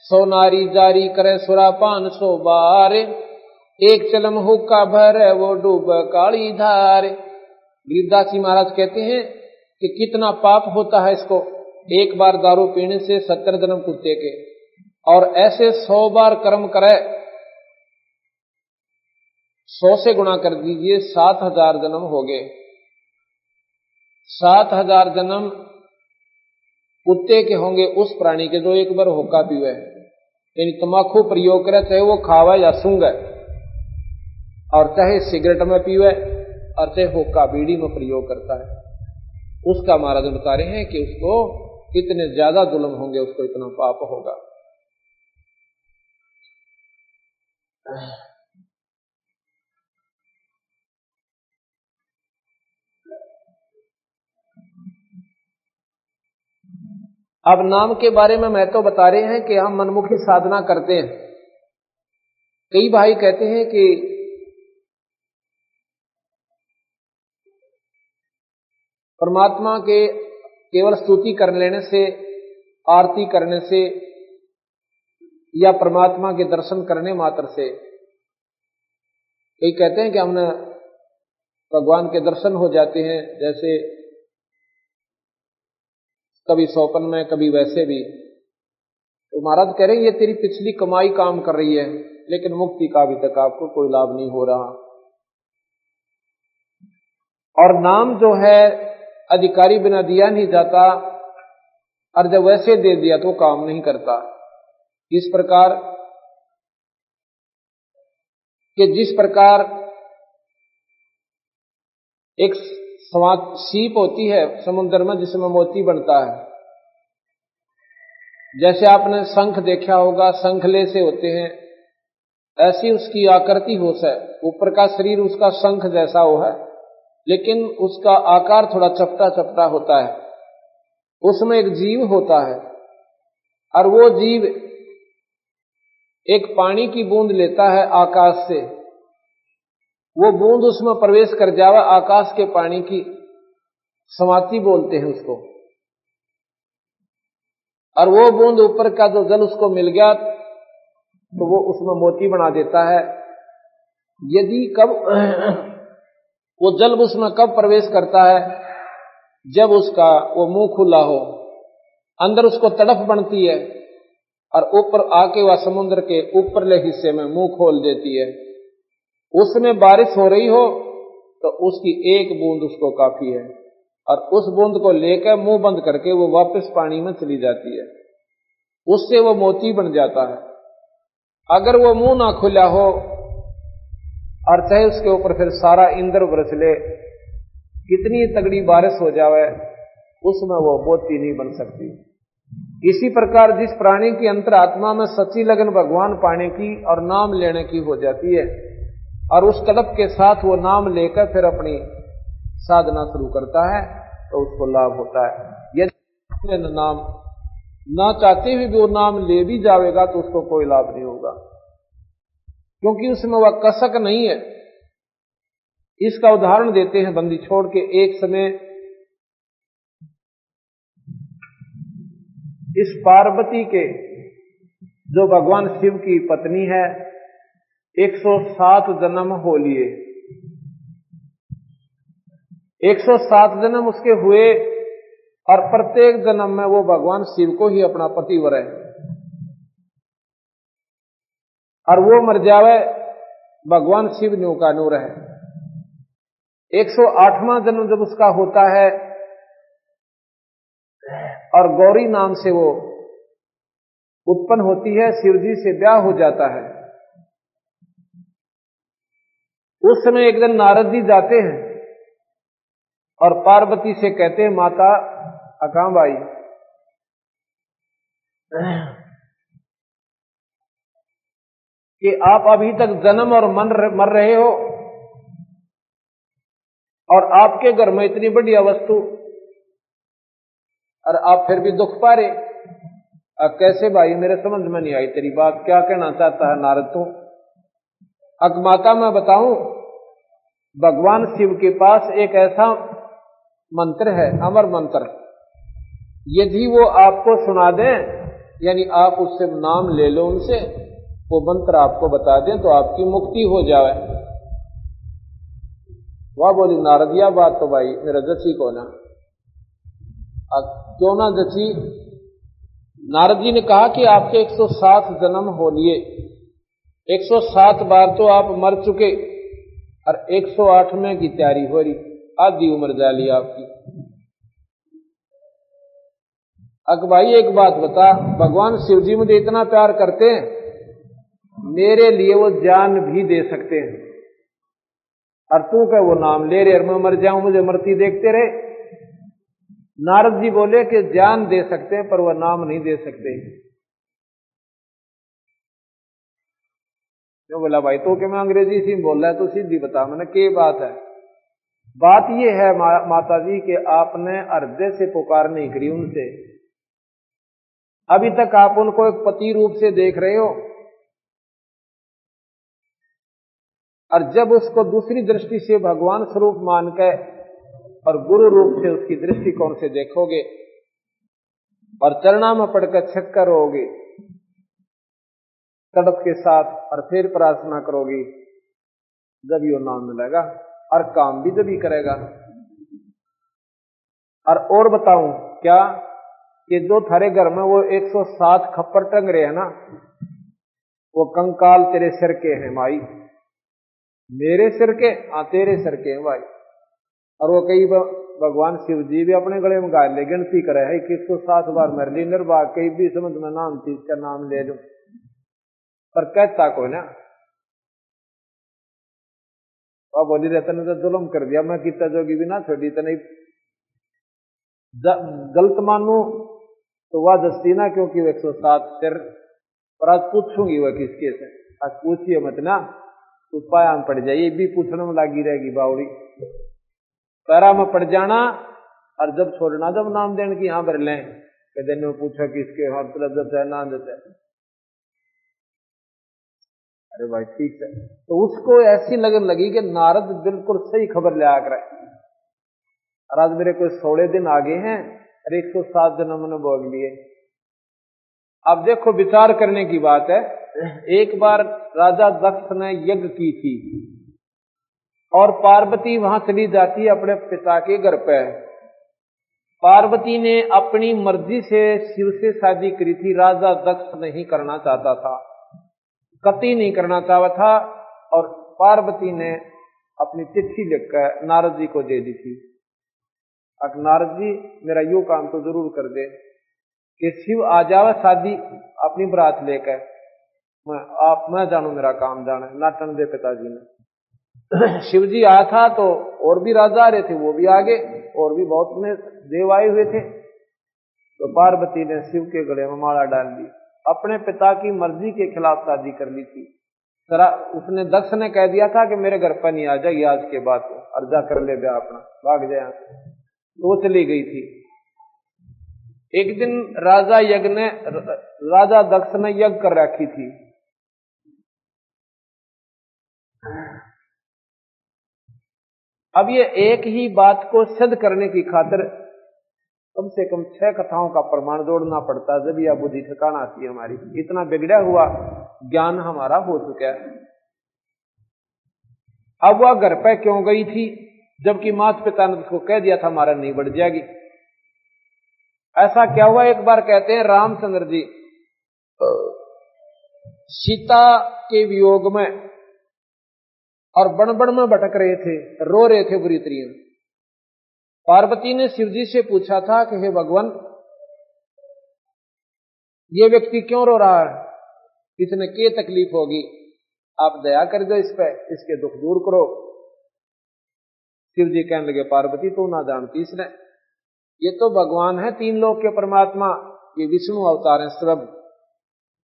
100 नारी जारी करे सुरापान 100 बार। एक चलम हुक्का भर वो डूब काली धार। गरीबदास जी महाराज कहते हैं कि कितना पाप होता है इसको, एक बार दारू पीने से 70 जन्म कुत्ते के। और ऐसे 100 बार कर्म करे, 100 से गुणा कर दीजिए, 7000 जन्म हो गए। 7000 जन्म कुत्ते के होंगे उस प्राणी के जो एक बार हुक्का पीवे, यानी तम्बाकू प्रयोग करे, चाहे वो खावे या सूंघे, और चाहे सिगरेट में पीवे और चाहे हुक्का बीड़ी में प्रयोग करता है। उसका महाराज बता रहे हैं कि उसको कितने ज्यादा जुल्म होंगे, उसको इतना पाप होगा। अब नाम के बारे में मैं तो बता रहे हैं कि हम मनमुखी साधना करते हैं। कई भाई कहते हैं कि परमात्मा के केवल स्तुति कर लेने से, आरती करने से या परमात्मा के दर्शन करने मात्र से, कई कहते हैं कि हमने भगवान के दर्शन हो जाते हैं, जैसे कभी सौपन में कभी वैसे भी। तो महाराज कह रहे हैं ये तेरी पिछली कमाई काम कर रही है, लेकिन मुक्ति का अभी तक आपको कोई लाभ नहीं हो रहा। और नाम जो है अधिकारी बिना दिया नहीं जाता, और जब वैसे दे दिया तो काम नहीं करता। इस प्रकार कि जिस प्रकार एक सीप होती है समुद्र में जिसमें मोती बनता है। जैसे आपने शंख देखा होगा, शंखले से होते हैं, ऐसी उसकी आकृति हो है। ऊपर का शरीर उसका शंख जैसा हो है, लेकिन उसका आकार थोड़ा चपटा चपटा होता है। उसमें एक जीव होता है और वो जीव एक पानी की बूंद लेता है आकाश से। वो बूंद उसमें प्रवेश कर जावे, आकाश के पानी की समाति बोलते हैं उसको। और वो बूंद ऊपर का जो जल उसको मिल गया तो वो उसमें मोती बना देता है। यदि कब वो जल उसमें कब प्रवेश करता है, जब उसका वो मुंह खुला हो, अंदर उसको तड़फ बनती है और ऊपर आके वह समुद्र के ऊपरले हिस्से में मुंह खोल देती है। उसमें बारिश हो रही हो तो उसकी एक बूंद उसको काफी है और उस बूंद को लेकर मुंह बंद करके वो वापस पानी में चली जाती है। उससे वो मोती बन जाता है। अगर वो मुंह ना खुला हो और चाहे उसके ऊपर फिर सारा इंद्र बरस ले, कितनी तगड़ी बारिश हो जावे, उसमें वो मोती नहीं बन सकती। इसी प्रकार जिस प्राणी की अंतरात्मा में सच्ची लगन भगवान पाने की और नाम लेने की हो जाती है और उस तड़प के साथ वो नाम लेकर फिर अपनी साधना शुरू करता है तो उसको लाभ होता है। यदि नाम ना चाहते हुए भी वो नाम ले भी जाएगा तो उसको कोई लाभ नहीं होगा, क्योंकि उसमें वह कसक नहीं है। इसका उदाहरण देते हैं बंदी छोड़ के। एक समय इस पार्वती के, जो भगवान शिव की पत्नी है, 107 जन्म हो लिए। 107 जन्म उसके हुए और प्रत्येक जन्म में वो भगवान शिव को ही अपना पति वरे और वो मर जावे, भगवान शिव न्यू का नू रहे। 108वां जन्म जब उसका होता है और गौरी नाम से वो उत्पन्न होती है, शिवजी से ब्याह हो जाता है। उस समय एक दिन नारद जी जाते हैं और पार्वती से कहते हैं, माता अकामबाई, कि आप अभी तक जन्म और मर रहे हो और आपके घर में इतनी बढ़िया वस्तु और आप फिर भी दुख पा रहे। अब कैसे भाई, मेरे समझ में नहीं आई तेरी बात, क्या कहना चाहता है नारद तू? अब माता मैं बताऊं, भगवान शिव के पास एक ऐसा मंत्र है, अमर मंत्र, यदि वो आपको सुना दें, यानी आप उससे नाम ले लो उनसे, वो मंत्र आपको बता दें तो आपकी मुक्ति हो जाए। वह बोली, नारदिया बात तो भाई मेरा जची को ना। क्यों ना जची? नारद जी ने कहा कि आपके 107 जन्म हो लिए, 107 बार तो आप मर चुके और 108वें की तैयारी हो रही, आधी उम्र जा ली आपकी। अक भाई एक बात बता, भगवान शिव जी मुझे इतना प्यार करते हैं, मेरे लिए वो जान भी दे सकते हैं, और तू क्या वो नाम ले रहे और मैं मर जाऊं, मुझे मरती देखते रहे? नारद जी बोले कि जान दे सकते हैं पर वह नाम नहीं दे सकते। क्यों? बोला भाई तो क्या मैं अंग्रेजी से बोल रहा है, तो सीधी बता मैंने क्या बात है। बात यह है माता जी कि आपने हृदय से पुकार नहीं करी उनसे। अभी तक आप उनको एक पति रूप से देख रहे हो, और जब उसको दूसरी दृष्टि से भगवान स्वरूप मान के और गुरु रूप से उसकी दृष्टिकोण से देखोगे और चरणा में पड़कर छक्कर होगे तड़प के साथ और फिर प्रार्थना करोगी, जब यो नाम मिलेगा और काम भी जब ही करेगा। और बताऊं क्या कि जो थारे घर में वो 107 खप्पर टंग रहे हैं ना, वो कंकाल तेरे सिर के हैं माई। मेरे सिर के? हाँ तेरे सिर के हैं भाई। और वो कई भगवान शिव जी भी अपने गले में गाय ले गिनती करे है कि 107 बार मर ली, निर्वाह कहीं भी समझ में नाम चीज का नाम ले लूं, पर कहता को ना। अब बोली रहता ने तो जुल्म कर दिया, मैं कितना जोगी भी ना छोड़ी तो नहीं गलत मानू तो वह दस्ती ना, क्योंकि वो 107 सिर। पर आज पूछूंगी वह किसके से, आज पूछिए मत ना, तो पाया में पड़ जाए, ये भी पूछने में लगी रहेगी बावड़ी, पैरा में पड़ जाना। और जब छोड़ना, जब नाम देने की यहां भर लें कि दिन में पूछा किसके हाथ देता है नाम देता है, अरे भाई ठीक है। तो उसको ऐसी लगन लगी कि नारद बिल्कुल सही खबर ले आकर, और आज मेरे कोई 16 दिन आगे हैं और 107 दिन हमने भोग लिए। अब देखो विचार करने की बात है, एक बार राजा दक्ष ने यज्ञ की थी और पार्वती वहां चली जाती है अपने पिता के घर पे। पार्वती ने अपनी मर्जी से शिव से शादी करी थी, राजा दक्ष नहीं करना चाहता था, कतई नहीं करना चाहता था। और पार्वती ने अपनी चिट्ठी लिखकर नारद जी को दे दी थी, अब नारद जी मेरा यूं काम तो जरूर कर दे कि शिव आ जावे शादी अपनी बरात लेकर, मैं जानू मेरा काम जाने नाटन दे पिताजी ने। शिव जी आया था तो और भी राजा आ रहे थे, वो भी आगे, और भी बहुत में देव आए हुए थे। तो पार्वती ने शिव के गले में माला डाल दी, अपने पिता की मर्जी के खिलाफ शादी कर ली थी। जरा उसने दक्ष ने कह दिया था कि मेरे घर पर नहीं आ जाएगी आज के बाद, अर्जा कर ले ब्याह अपना, भाग जाए, तो वो चली गई थी। एक दिन राजा दक्ष ने यज्ञ कर रखी थी। अब ये एक ही बात को सिद्ध करने की खातिर कम से कम 6 कथाओं का प्रमाण जोड़ना पड़ता है, जब यह बुद्धि ठिकाना आती है हमारी। इतना बिगड़ा हुआ ज्ञान हमारा हो चुका है। अब वह घर पे क्यों गई थी, जबकि माता पिता ने उसको कह दिया था हमारा नहीं बढ़ जाएगी। ऐसा क्या हुआ, एक बार कहते हैं रामचंद्र जी सीता के वियोग में और बन बन में भटक रहे थे, रो रहे थे बुरी तरीके। पार्वती ने शिवजी से पूछा था कि हे भगवान, ये व्यक्ति क्यों रो रहा है, इसने क्या तकलीफ होगी, आप दया कर दो इस पे, इसके दुख दूर करो। शिव जी कहने लगे पार्वती तो ना जानती इसने, ये तो भगवान है 3 लोक के परमात्मा, ये विष्णु अवतार हैं सब,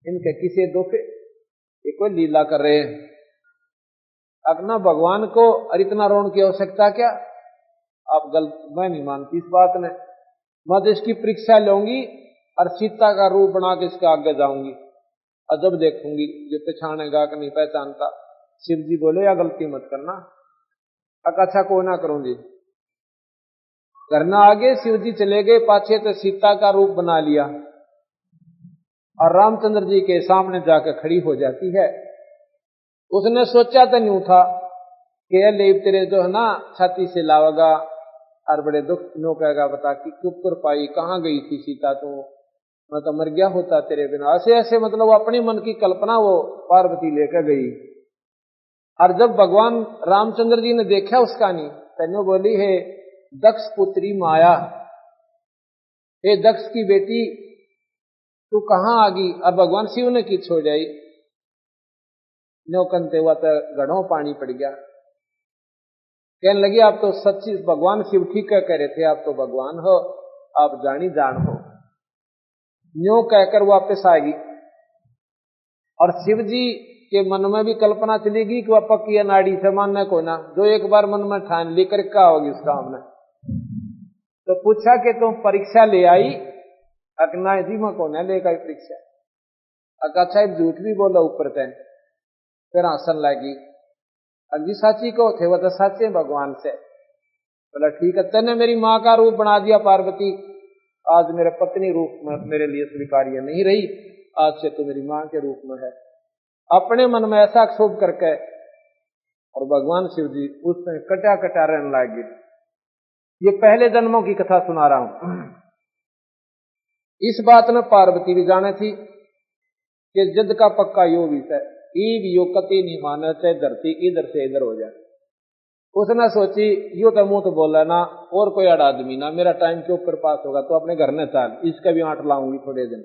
इनके किसे दुख, ये कोई लीला कर रहे हैं। अपना भगवान को और इतना रोन की आवश्यकता क्या, आप गलत, मैं नहीं मानती इस बात ने, मैं तो इसकी परीक्षा लूंगी और सीता का रूप बना के इसके आगे जाऊंगी और जब देखूंगी जो पहचानेगा कि नहीं पहचानता। शिव जी बोले या गलती मत करना, अच्छा को ना करूंगी, करना आगे। शिव जी चले गए पाछे, तो सीता का रूप बना लिया और रामचंद्र जी के सामने जाकर खड़ी हो जाती है। उसने सोचा तो नहीं था कि ले तेरे जो है ना छाती से लावेगा और बड़े दुख नो कहेगा, बता कि चुप कर पाई, कहाँ गई थी सीता, तो मैं तो मर गया होता तेरे बिना, ऐसे ऐसे मतलब अपने मन की कल्पना वो पार्वती लेकर गई। और जब भगवान रामचंद्र जी ने देखा उसका नहीं, तैनो बोली है दक्ष पुत्री माया, हे दक्ष की बेटी तू कहाँ आ गई। और भगवान शिव ने की छोड़ जाई, नौकनते हुआ तो गढ़ों पानी पड़ गया। कहने लगी आप तो सच्ची, भगवान शिव ठीक कह रहे थे, आप तो भगवान हो, आप जानी जान हो। न्यो कहकर वापस आएगी और शिव जी के मन में भी कल्पना चलेगी कि वह पक्की नाड़ी से मानने को ना, जो एक बार मन में ठान लेकर क्या होगी उसका हमने। तो पूछा कि तुम परीक्षा ले आई, अकना जी में कौन है लेकर परीक्षा, अच्छा झूठ भी बोला ऊपर तय, फिर हंसन लगी। अभी साची को थे वह तो साचे भगवान से, बोला ठीक है, तेने मेरी माँ का रूप बना दिया पार्वती, आज मेरे पत्नी रूप में मेरे लिए स्वीकार्य नहीं रही, आज से तो मेरी माँ के रूप में है। अपने मन में ऐसा क्षोभ करके और भगवान शिव जी उसमें कटा कटा रहने लगे। ये पहले जन्मों की कथा सुना रहा हूं। इस बात में पार्वती भी जाने थी कि जद का पक्का यो विषय यो कति नहीं माने, चाहे धरती इधर से इधर हो जाए। उसने सोची यो तो मुंह तो बोला ना, और कोई अड़ा आदमी ना, मेरा टाइम के ऊपर पास होगा तो अपने घर न चाल, इसका भी आंट लाऊंगी थोड़े दिन।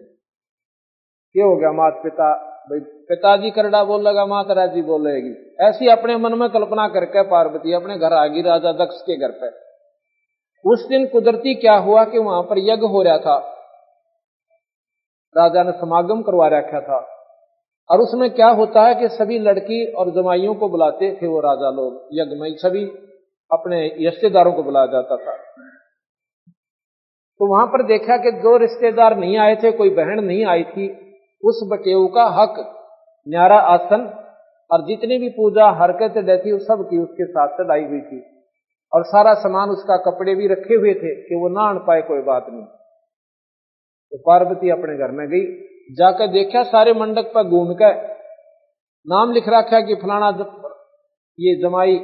क्या हो गया, माता पिता भाई पिताजी करड़ा बोल लगा, माता राजी बोल रहेगी, ऐसी अपने मन में कल्पना करके पार्वती अपने घर आ गई राजा दक्ष के घर पे। उस दिन कुदरती क्या हुआ कि वहां पर यज्ञ हो रहा था, राजा ने समागम करवा रखा था। और उसमें क्या होता है कि सभी लड़की और जमाइयों को बुलाते थे वो राजा लोग, यज्ञ में सभी अपने रिश्तेदारों को बुलाया जाता था। तो वहां पर देखा कि जो रिश्तेदार नहीं आए थे, कोई बहन नहीं आई थी, उस बटेऊ का हक न्यारा आसन और जितनी भी पूजा हरकतें रहती उस सब की उसके साथ चढ़ाई हुई थी, और सारा सामान उसका कपड़े भी रखे हुए थे कि वो ना आन पाए, कोई बात नहीं। तो पार्वती अपने घर में गई, जाकर देखा सारे मंडप पर घूम कर नाम लिख रखा कि फलाना ये जमाई,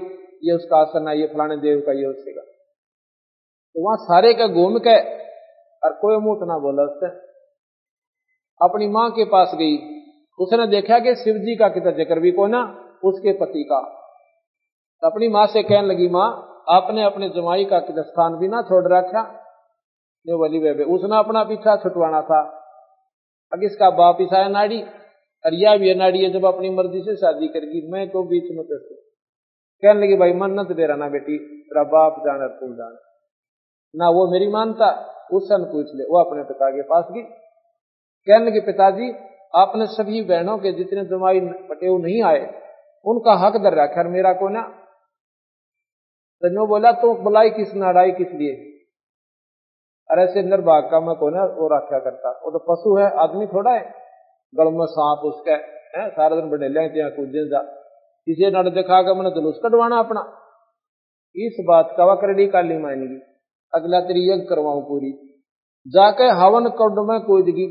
ये उसका आसन है, ये फलाने देव का, ये उससे का। तो वहां सारे का घूम के और कोई मुंह ना बोला उससे। अपनी मां के पास गई, उसने देखा कि शिव जी का कितना जिक्र भी कोई ना, उसके पति का। तो अपनी मां से कहने लगी, मां आपने अपने जमाई का कितना स्थान भी ना छोड़ रखा, ये वली बेबे उसने अपना पीछा छुटवाना था। अब इसका बाप ईसा नाड़ी और यह भी नाड़ी है, जब अपनी मर्जी से शादी करेगी, मैं तो बीच में कैसे। कहने लगी, भाई मन्नत दे रहा ना बेटी, तेरा बाप जाने तुम जाने ना, वो मेरी मानता, उससे पूछ ले। वो अपने पिता के पास गई, कहने लगी, पिताजी आपने सभी बहनों के जितने जमाई बटेऊ नहीं आए उनका हक दर रखा, मेरा को ना। तो बोला, तो बुलाई किस नाड़ाई किस लिए, अरे ऐसे निर्भाग का मैं को ना वो रखा करता, वो तो पशु है, आदमी थोड़ा है। गल में सांप उसका है, सारा दिन बड़े कूदे जा, किसी नड़ दिखा कर मैंने जुलूस कटवाना अपना। इस बात का वक्रड़ी काली मानेगी, अगला तेरी यज्ञ करवाऊं पूरी। जाके हवन कुंड में कूदगी,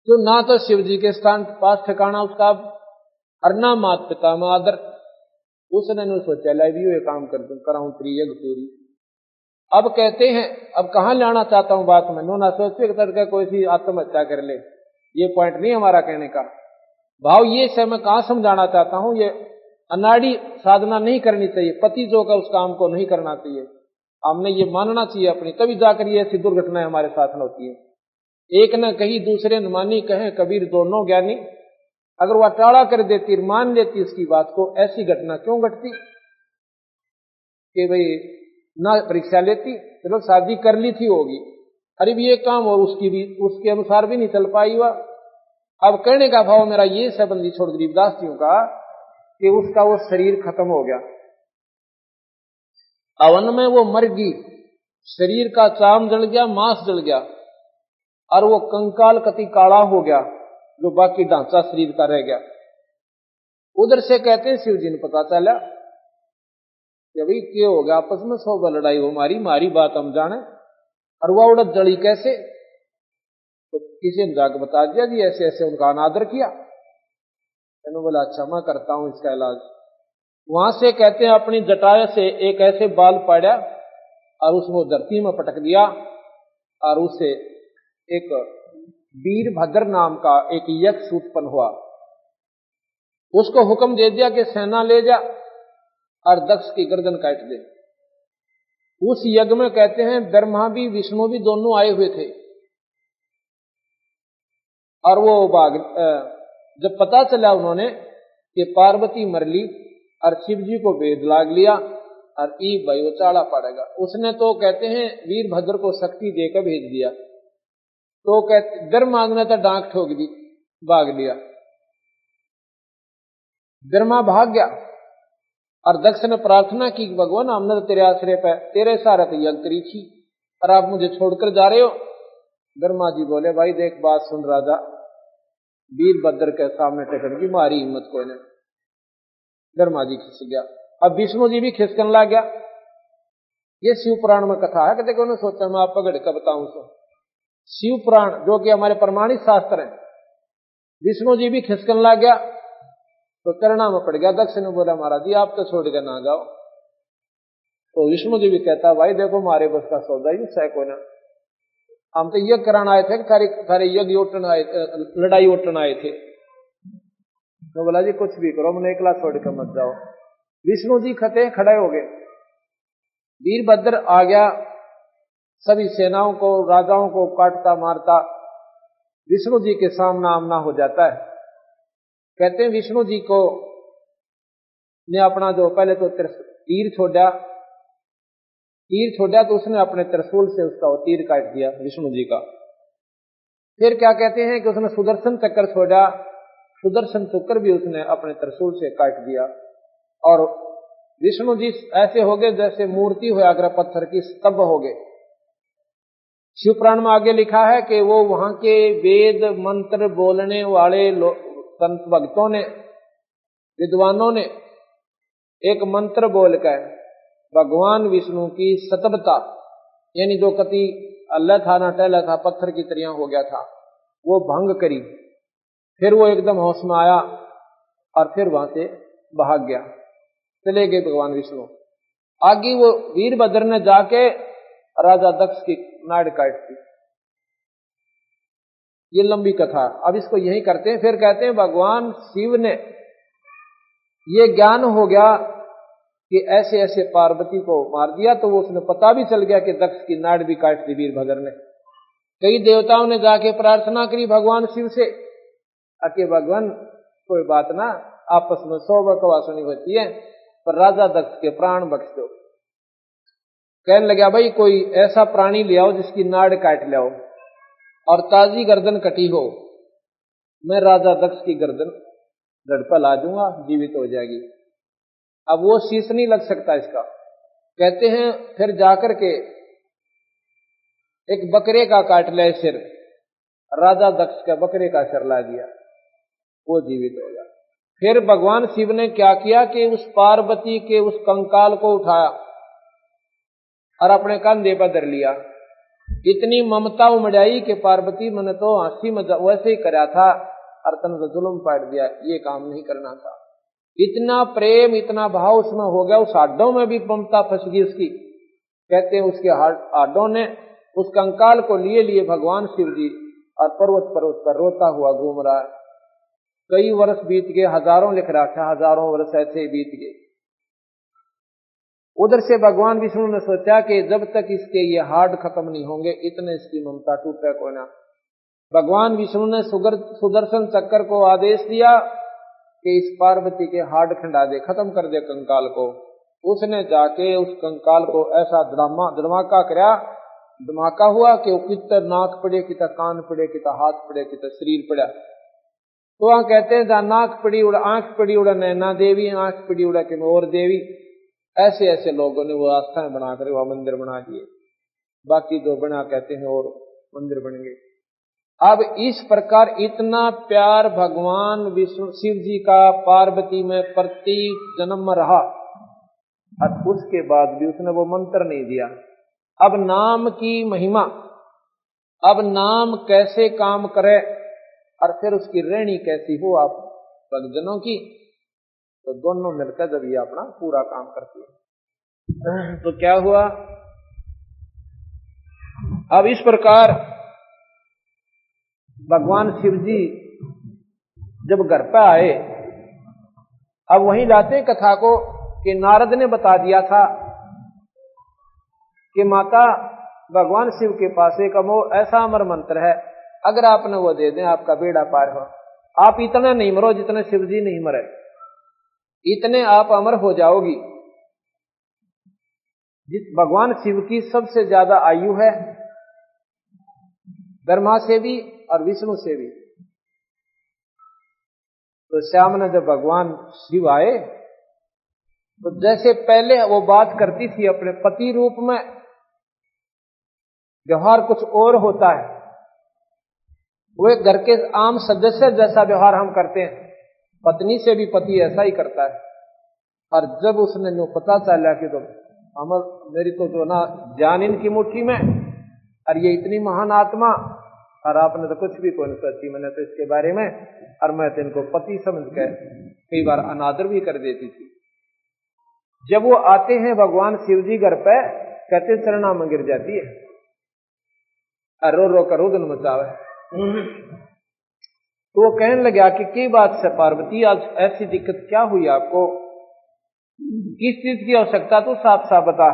तो ना तो शिव जी के स्थान पास ठिकाना उसका, और ना माता पिता में आदर। उसने नहीं सोचा ला भी ये काम कर दूं, कराऊं तेरी यज्ञ पूरी। अब कहते हैं, अब कहां लाना चाहता हूं बात में, नो ना सोचे करके कोई सी आत्महत्या कर ले, ये पॉइंट नहीं हमारा कहने का भाव। ये से मैं कहां समझाना चाहता हूं, ये अनाड़ी साधना नहीं करनी चाहिए, पति जो का उस काम को नहीं करना चाहिए, हमने ये मानना चाहिए अपनी, तभी जाकर ये ऐसी दुर्घटनाएं हमारे साथ में होती है। एक न कही दूसरे न मानी, कहे कबीर दोनों ज्ञानी। अगर वह टाड़ा कर देती, मान लेती उसकी बात को, ऐसी घटना क्यों घटती कि भाई ना परीक्षा लेती, चलो शादी कर ली थी होगी, अरे भी ये काम और उसकी भी उसके अनुसार भी नहीं चल पाई हुआ। अब कहने का भाव मेरा ये संबंधी छोड़ गरीबदास जी का कि उसका वो शरीर खत्म हो गया, अवन में वो मर गई, शरीर का चाम जल गया, मांस जल गया, और वो कंकाल कति काला हो गया, जो बाकी ढांचा शरीर का रह गया। उधर से कहते हैं शिव जी ने पता चला कि भाई क्या हो गया, आपस में सौ लड़ाई हो, मारी बात हम जाने, और वह उड़द जड़ी कैसे। तो किसी ने जाकर बता दिया जी ऐसे ऐसे उनका अनादर किया। मैंने बोला अच्छा मैं करता हूं इसका इलाज। वहां से कहते हैं अपनी जटाए से एक ऐसे बाल पाड़ा और उसको धरती में पटक दिया, और उससे एक वीरभद्र नाम का एक यक्ष उत्पन्न हुआ। उसको हुक्म दे दिया कि सेना ले जा और दक्ष की गर्दन काट दे। उस यज्ञ में कहते हैं ब्रह्मा भी विष्णु भी दोनों आए हुए थे, और वो जब पता चला उन्होंने कि पार्वती मरली और शिव जी को वेद लाग लिया और ई भाई वो चाड़ा पड़ेगा, उसने तो कहते हैं वीरभद्र को शक्ति देकर भेज दिया। तो कहते ब्रह्मा ने तो डांक ठोक दी, भाग लिया, ब्रह्मा भाग गया, और दक्ष ने प्रार्थना की भगवान हमने तो तेरे आश्रय पे तेरे सारा तो यज्ञ करी थी और आप मुझे छोड़कर जा रहे हो। ब्रह्मा जी बोले भाई देख बात सुन राजा, वीरभद्र के सामने टेकन की मारी हिम्मत कोई ने। ब्रह्मा जी खिस गया, अब विष्णु जी भी खिसकन लग गया। ये शिव पुराण में कथा है कि देखो उन्होंने सोचा मैं आप पकड़ कर बताऊं सो। शिव पुराण जो कि हमारे प्रमाणित शास्त्र है, विष्णु जी भी खिसकन लग गया तो करना में पड़ गया। दक्ष ने बोला महाराज जी आप तो छोड़ कर ना जाओ। तो विष्णु जी भी कहता भाई देखो मारे बस का सौदा ही सह को ना, हम तो यज्ञ कराना आए थे, सारे यज्ञ उठन आए, लड़ाई उठन आए थे। तो बोला जी कुछ भी करो मैंने एकला छोड़ कर मत जाओ। विष्णु जी खते खड़े हो गए, वीरभद्र आ गया, सभी सेनाओं को राजाओं को काटता मारता विष्णु जी के सामना आमना हो जाता है। कहते हैं विष्णु जी को ने अपना जो पहले तो तीर छोड़ा तो उसने अपने त्रिशूल से उसका वो तीर काट दिया विष्णु जी का। फिर क्या कहते हैं कि उसने सुदर्शन चक्र छोड़ा, सुदर्शन चक्र भी उसने अपने त्रिशूल से काट दिया और विष्णु जी ऐसे हो गए जैसे मूर्ति हो अग्र पत्थर की, स्तब्ध हो गए। शिव पुराण में आगे लिखा है कि वो वहां के वेद मंत्र बोलने वाले संत भक्तों ने, विद्वानों ने एक मंत्र बोलकर भगवान विष्णु की सतबता, यानी जो कति अल्लाह था ना टहला था, पत्थर की तरह हो गया था, वो भंग करी। फिर वो एकदम होश में आया और फिर वहां से भाग गया, चले गए भगवान विष्णु। आगे वो वीरभद्र ने जाके राजा दक्ष की नाड़ काट दी। ये लंबी कथा, अब इसको यही करते हैं। फिर कहते हैं भगवान शिव ने ये ज्ञान हो गया कि ऐसे ऐसे पार्वती को मार दिया, तो वो उसने पता भी चल गया कि दक्ष की नाड़ भी काट दी वीरभद्र ने। कई देवताओं ने जाके प्रार्थना करी भगवान शिव से कि भगवान कोई बात ना, आपस में 100 बकवासनी होती है, पर राजा दक्ष के प्राण बख्श दो। कहने लगा भाई कोई ऐसा प्राणी ले आओ जिसकी नाड़ काट ले आओ और ताजी गर्दन कटी हो, मैं राजा दक्ष की गर्दन धड़ पर ला दूंगा, जीवित हो जाएगी। अब वो शीश नहीं लग सकता इसका। कहते हैं फिर जाकर के एक बकरे का काट ले सिर, राजा दक्ष का बकरे का सिर ला दिया, वो जीवित हो गया। फिर भगवान शिव ने क्या किया कि उस पार्वती के उस कंकाल को उठाया और अपने कंधे पर धर लिया। इतनी ममता उमड़ाई कि पार्वती मैंने तो हंसी मजाक वैसे ही करा था और तन तो जुल्म पाट दिया, ये काम नहीं करना था। इतना प्रेम इतना भाव उसमें हो गया, उस हाडों में भी ममता फंस गई उसकी। कहते हैं उसके हाडों ने उस कंकाल को लिए भगवान शिव जी और पर्वत पर रोता हुआ घूम रहा है। कई वर्ष बीत गए, हजारों लिख रहा था, हजारों वर्ष ऐसे ही बीत गए। उधर से भगवान विष्णु ने सोचा कि जब तक इसके ये हाड खत्म नहीं होंगे इतने इसकी ममता टूटे को ना। भगवान विष्णु ने सुदर्शन चक्र को आदेश दिया कि इस पार्वती के हाड खंडा दे, खत्म कर दे कंकाल को। उसने जाके उस कंकाल को ऐसा धमाका कराया, धमाका हुआ कि वो कितना नाक पड़े, कितना कान पड़े, कितना हाथ पड़े, कितना शरीर पड़ा। तो वहां कहते हैं जहां नाक पड़ी उड़ा, आंख पड़ी उड़ा नैना देवी, आंख पड़ी उड़ा के मोर देवी, ऐसे ऐसे लोगों ने वो आस्थाएं बनाकर वह मंदिर बना दिए। बाकी जो बना कहते हैं और मंदिर बन गए। अब इस प्रकार इतना प्यार भगवान विष्णु शिव जी का पार्वती में प्रति जन्म रहा और उसके बाद भी उसने वो मंत्र नहीं दिया। अब नाम की महिमा, अब नाम कैसे काम करे और फिर उसकी रहनी कैसी हो आप भक्तजनों की, तो दोनों मिलकर जब ये अपना पूरा काम करती है। तो क्या हुआ, अब इस प्रकार भगवान शिव जी जब घर पर आए, अब वहीं लाते कथा को कि नारद ने बता दिया था कि माता भगवान शिव के पास एक ऐसा अमर मंत्र है, अगर आपने वो दे दें आपका बेड़ा पार हो। आप इतना नहीं मरो जितने शिव जी नहीं मरे, इतने आप अमर हो जाओगी। जिस भगवान शिव की सबसे ज्यादा आयु है, ब्रह्मा से भी और विष्णु से भी। तो श्याम ने जब भगवान शिव आए तो जैसे पहले वो बात करती थी अपने पति रूप में, व्यवहार कुछ और होता है। वो एक घर के आम सदस्य जैसा व्यवहार हम करते हैं, पत्नी से भी पति ऐसा ही करता है। और जब उसने नो पता चला कि तो अमर मेरी तो जो ना जान इनकी मुट्ठी में, और ये इतनी महान आत्मा, और आपने तो कुछ भी कोई नहीं सोची मैंने तो इसके बारे में, और मैं तो इनको पति समझ कर कई बार अनादर भी कर देती थी। जब वो आते हैं भगवान शिव जी घर पे, कहते चरणा में गिर जाती है और रो रो कर रुदन मचावे। तो वो कहने लगा कि क्या बात से पार्वती, आज ऐसी दिक्कत क्या हुई आपको, किस चीज की आवश्यकता, तो साफ साफ बता।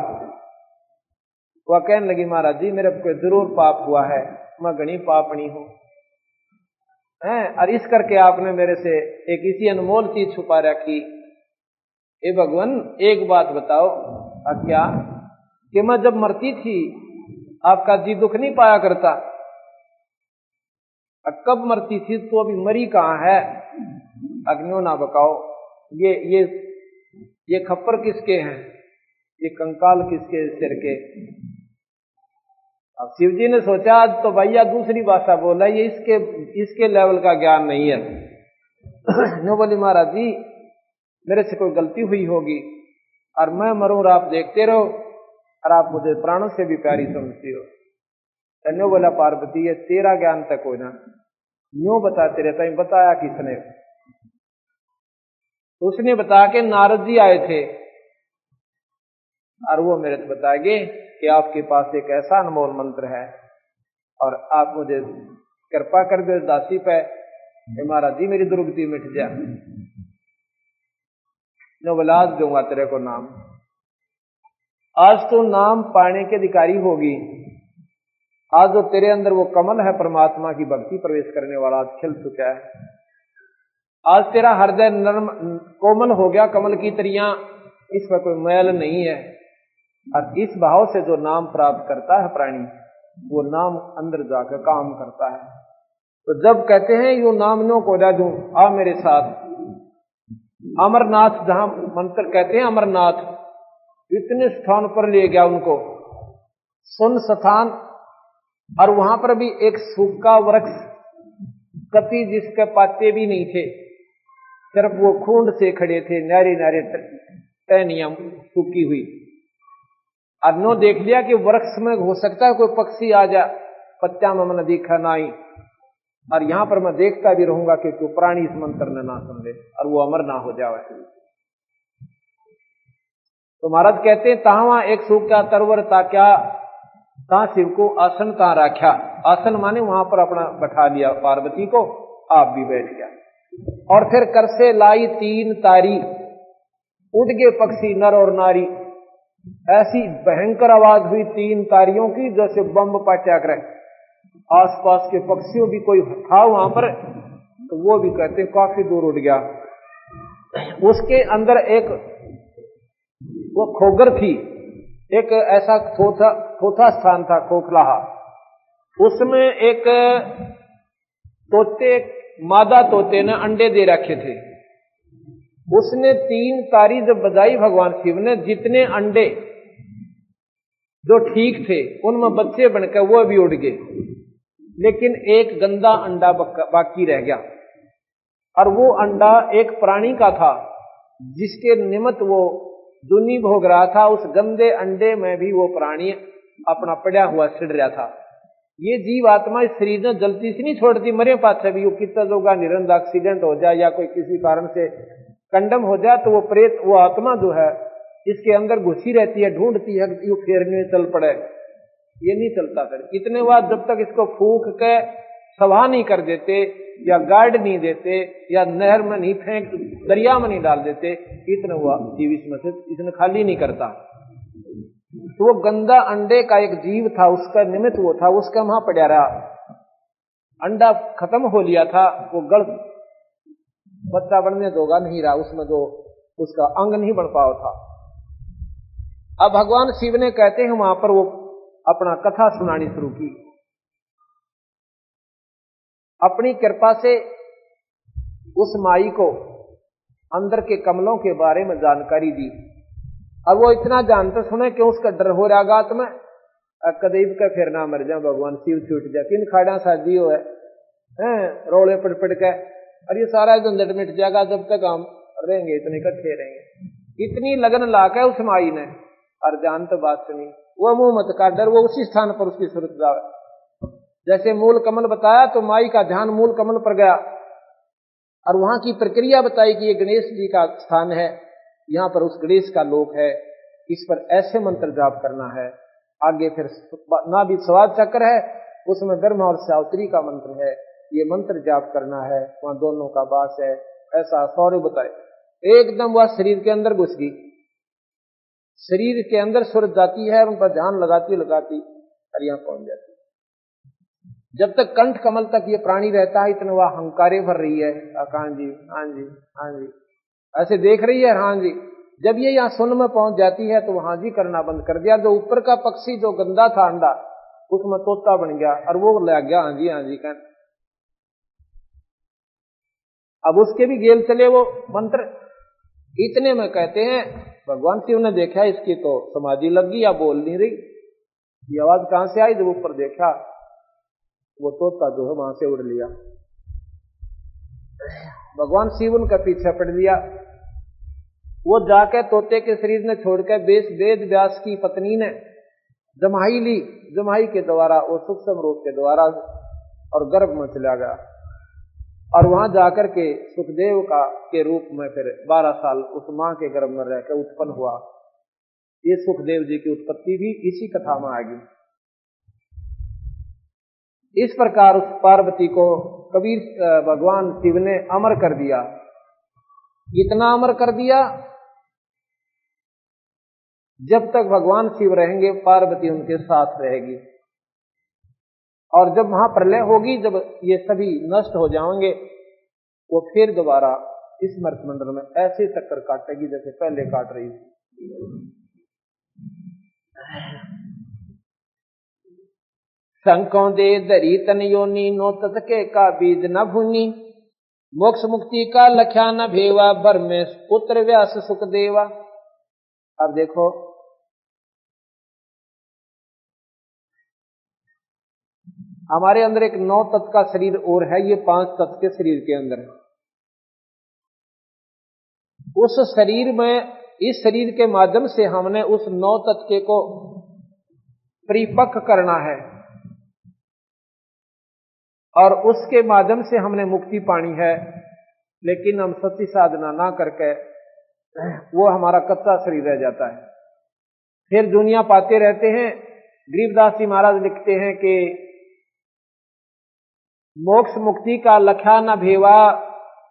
वह कहने लगी महाराज जी मेरे को जरूर पाप हुआ है, मैं घनी पापनी हूं, और इस करके आपने मेरे से एक इसी अनमोल चीज छुपा रखी ए भगवान एक बात बताओ, क्या कि मैं जब मरती थी आपका जी दुख नहीं पाया करता, कब मरती थी तो अभी मरी कहाँ है? अग्नियों ना बकाओ, ये खप्पर किसके हैं, ये कंकाल किसके सिर के? अब शिव जी ने सोचा आज तो भैया दूसरी भाषा बोला, ये इसके लेवल का ज्ञान नहीं है। नो बोली महाराज जी मेरे से कोई गलती हुई होगी और मैं मरूं और आप देखते रहो और आप मुझे प्राणों से भी प्यारी समझती हो। न्यो बोला पार्वती ये तेरा ज्ञान तक हो ना, न्यो बताते रहता है। बताया किसने? उसने बता के नारद जी आए थे और वो मेरे को बताएंगे कि आपके पास एक ऐसा अनमोल मंत्र है और आप मुझे कृपा कर दो दासी पे, महाराज जी मेरी दुर्गति मिट जा। नो बोला आज दूंगा तेरे को नाम, आज तो नाम पाने के अधिकारी होगी। आज जो तेरे अंदर वो कमल है परमात्मा की भक्ति प्रवेश करने वाला, आज खिल चुका है। आज तेरा हृदय नर्म कोमल हो गया कमल की तरियां, इसमें कोई मैल नहीं है। और इस भाव से जो नाम प्राप्त करता है प्राणी, वो नाम अंदर जाकर काम करता है। तो जब कहते हैं यो नाम नो को जा दूं, आ मेरे साथ अमरनाथ, जहां मंत्र कहते हैं अमरनाथ, इतने स्थान पर ले गया उनको, सुन स्थान, और वहां पर भी एक सूखा वृक्ष कति जिसके पत्ते भी नहीं थे, सिर्फ वो खूंड से खड़े थे, नारे नारे टहनियां सूखी हुई। और नो देख लिया कि वृक्ष में हो सकता है कोई पक्षी आ जा, पत्ता में मैंने देखा नहीं, और यहां पर मैं देखता भी रहूंगा कि कोई प्राणी इस मंत्र ने ना सुन ले और वो अमर ना हो जाए। तो महाराज कहते हैं तहां एक सूखा तरवर ताक्या, ता शिव को आसन ता रखा। आसन माने वहां पर अपना बैठा लिया पार्वती को, आप भी बैठ गया। और फिर कर से लाई 3 तारी, उड़ गए पक्षी नर और नारी। ऐसी भयंकर आवाज हुई 3 तारियों की जैसे बम पाट्या करे। आसपास के पक्षियों भी कोई था वहां पर, तो वो भी कहते हैं काफी दूर उड़ गया। उसके अंदर एक वो खोगर थी, एक ऐसा थोथा स्थान था खोखलाहा, उसमें एक तोते, मादा तोते ने अंडे दे रखे थे। उसने 3 तारी जब बजाई भगवान शिव ने, जितने अंडे जो ठीक थे उनमें बच्चे बनकर वो भी उड़ गए, लेकिन एक गंदा अंडा बाकी रह गया। और वो अंडा एक प्राणी का था जिसके निमित्त वो दुनी भोग रहा था। उस गंदे अंडे में भी वो प्राणी अपना पड़ा हुआ सिड़ रहा था। ये जीव आत्मा इस शरीर ने जल्दी से नहीं छोड़ती, मरे पाछे भी। वो कितना जोगा निरंद एक्सीडेंट हो जाए या कोई किसी कारण से कंडम हो जाए तो वो प्रेत, वो आत्मा जो है इसके अंदर घुसी रहती है, ढूंढती है कि फेरने में चल पड़े। ये नहीं चलता। फिर इतने बाद जब तक इसको फूंक के सवा नहीं कर देते या गार्ड नहीं देते या नहर में नहीं फेंक, दरिया में नहीं डाल देते, इतना हुआ जीव इसमें से इसने खाली नहीं करता। तो वो गंदा अंडे का एक जीव था, उसका निमित्त वो था, उसका वहां पड़ा रहा। अंडा खत्म हो लिया था, वो गढ़ बच्चा बनने दोगा नहीं रहा, उसमें जो उसका अंग नहीं बन पाया था। अब भगवान शिव ने कहते हैं वहां पर वो अपना कथा सुनानी शुरू की। अपनी कृपा से उस माई को अंदर के कमलों के बारे में जानकारी दी। अब वो इतना जानते सुने कि उसका डर हो रहा गात में, कदीब का फिर ना मर जाए भगवान शिव छूट जाए, 3 खाड़ा शादी हो है रोले पड़ के, और ये सारा झंझट मिट जाएगा जब तक हम रहेंगे, इतने इकट्ठे रहेंगे। इतनी लगन लाके उस माई ने और जान तो बात सुनी, वो मुंह मत का डर, वो उसी स्थान पर उसकी सूरत जावे। जैसे मूल कमल बताया तो माई का ध्यान मूल कमल पर गया और वहां की प्रक्रिया बताई कि ये गणेश जी का स्थान है, यहां पर उस गणेश का लोक है, इस पर ऐसे मंत्र जाप करना है। आगे फिर ना भी स्वाद चक्र है, उसमें ब्रह्मा और सावित्री का मंत्र है, ये मंत्र जाप करना है, वहां दोनों का वास है। ऐसा सौर्य बताए। एकदम वह शरीर के अंदर घुस गई, शरीर के अंदर सूरत जाती है, उन पर ध्यान लगाती और यहां पहुंच जाती। जब तक कंठ कमल तक ये प्राणी रहता है, इतना वह हंकारे भर रही है, हाँ जी हाँ जी हाँ जी, ऐसे देख रही है, हाँ जी जब ये यहाँ सुन में पहुंच जाती है तो वहां जी करना बंद कर दिया। जो ऊपर का पक्षी जो गंदा था अंडा, उसमें तोता बन गया और वो लग गया हाँ जी कहने। अब उसके भी गेल चले वो मंत्र। इतने में कहते हैं भगवान शिव ने देखा इसकी तो समाधि लग गई या बोल नहीं रही, ये आवाज कहां से आई। जब ऊपर देखा वो तोता जो है वहां से उड़ लिया। भगवान शिव उनका पीछे पड़ लिया। वो जाकर तोते के शरीर ने छोड़कर वेद व्यास की पत्नी ने जमाई ली। जमाई के द्वारा वो सूक्ष्म रूप के द्वारा और गर्भ में चला गया और वहां जाकर के सुखदेव का के रूप में फिर 12 साल उस मां के गर्भ में रहकर उत्पन्न हुआ। ये सुखदेव जी की उत्पत्ति भी इसी कथा में आ गई। इस प्रकार उस पार्वती को कबीर भगवान शिव ने अमर कर दिया। इतना अमर कर दिया, जब तक भगवान शिव रहेंगे पार्वती उनके साथ रहेगी, और जब महाप्रलय होगी, जब ये सभी नष्ट हो जाएंगे, वो फिर दोबारा इस मर्तमंडल में ऐसे चक्कर काटेगी जैसे पहले काट रही थी। शंकों दे दरी तन योनी नो ततके का बीज न भूनी, मोक्ष मुक्ति का लख्या न भेवा, भर में पुत्र व्यास सुख देवा। अब देखो हमारे अंदर एक 9 तत्व का शरीर और है, ये 5 तत्व के शरीर के अंदर है। उस शरीर में, इस शरीर के माध्यम से हमने उस 9 तत्व को परिपक्व करना है और उसके माध्यम से हमने मुक्ति पानी है। लेकिन हम सच्ची साधना ना करके वो हमारा कच्चा शरीर रह जाता है, फिर दुनिया पाते रहते हैं। गरीबदास जी महाराज लिखते हैं कि मोक्ष मुक्ति का लख्या न भेवा,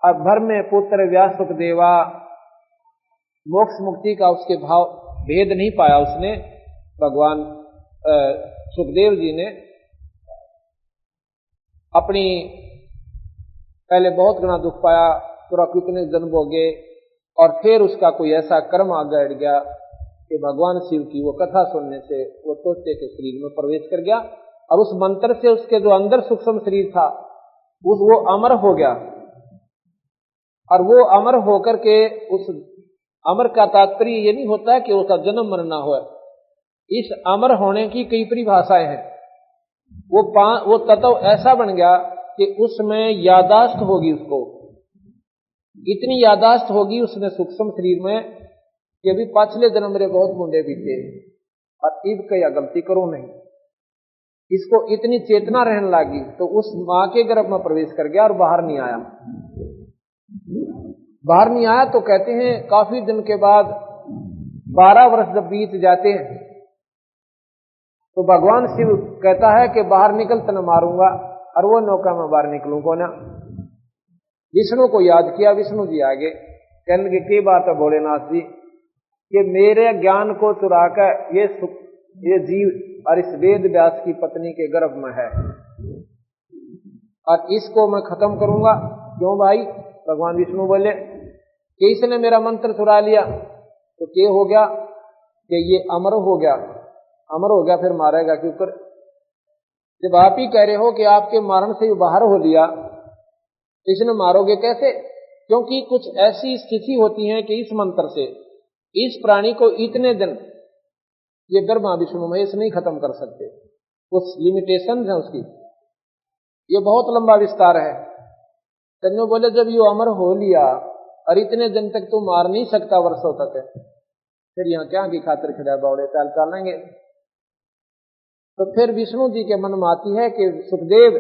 अब भर में पुत्र व्यास सुख देवा। मोक्ष मुक्ति का उसके भाव भेद नहीं पाया उसने। भगवान सुखदेव जी ने अपनी पहले बहुत घना दुख पाया, पूरा कितने जन्म भोगे, और फिर उसका कोई ऐसा कर्म आगे अड़ गया कि भगवान शिव की वो कथा सुनने से वो तोते के शरीर में प्रवेश कर गया और उस मंत्र से उसके जो अंदर सूक्ष्म शरीर था वो अमर हो गया। और वो अमर होकर के, उस अमर का तात्पर्य ये नहीं होता है कि उसका जन्म मरना हो। इस अमर होने की कई परिभाषाएं हैं। वो तत्व ऐसा बन गया कि उसमें यादाश्त होगी, उसको इतनी यादाश्त होगी उसने सूक्ष्म शरीर में कि अभी पिछले जन्म मेरे बहुत मुंडे बीते और इब क्या गलती करो नहीं। इसको इतनी चेतना रहने लगी तो उस मां के गर्भ में प्रवेश कर गया और बाहर नहीं आया। बाहर नहीं आया तो कहते हैं काफी दिन के बाद 12 वर्ष जब बीत जाते हैं तो भगवान शिव कहता है कि बाहर निकल तन मारूंगा, और वो नौका में बाहर निकलूंगा ना। विष्णु को याद किया, विष्णु जी आगे कहने लगे की बात है भोलेनाथ जी कि मेरे ज्ञान को चुरा कर ये जीव और इस वेद व्यास की पत्नी के गर्भ में है और इसको मैं खत्म करूंगा। क्यों भाई? भगवान विष्णु बोले कि इसने मेरा मंत्र चुरा लिया तो क्या हो गया कि ये अमर हो गया। अमर हो गया फिर मारेगा क्यों? कर जब आप ही कह रहे हो कि आपके मारण से बाहर हो लिया तो इसने मारोगे कैसे? क्योंकि कुछ ऐसी स्थिति होती है कि इस मंत्र से इस प्राणी को इतने दिन ये ब्रह्मा विष्णु महेश नहीं खत्म कर सकते, कुछ लिमिटेशन है उसकी। ये बहुत लंबा विस्तार है। तन्नो बोले जब ये अमर हो लिया और इतने दिन तक तू मार नहीं सकता वर्षों तक, फिर यहाँ क्या की खातिर खड़ा बावड़े चाल चालेंगे। तो फिर विष्णु जी के मन में आती है कि सुखदेव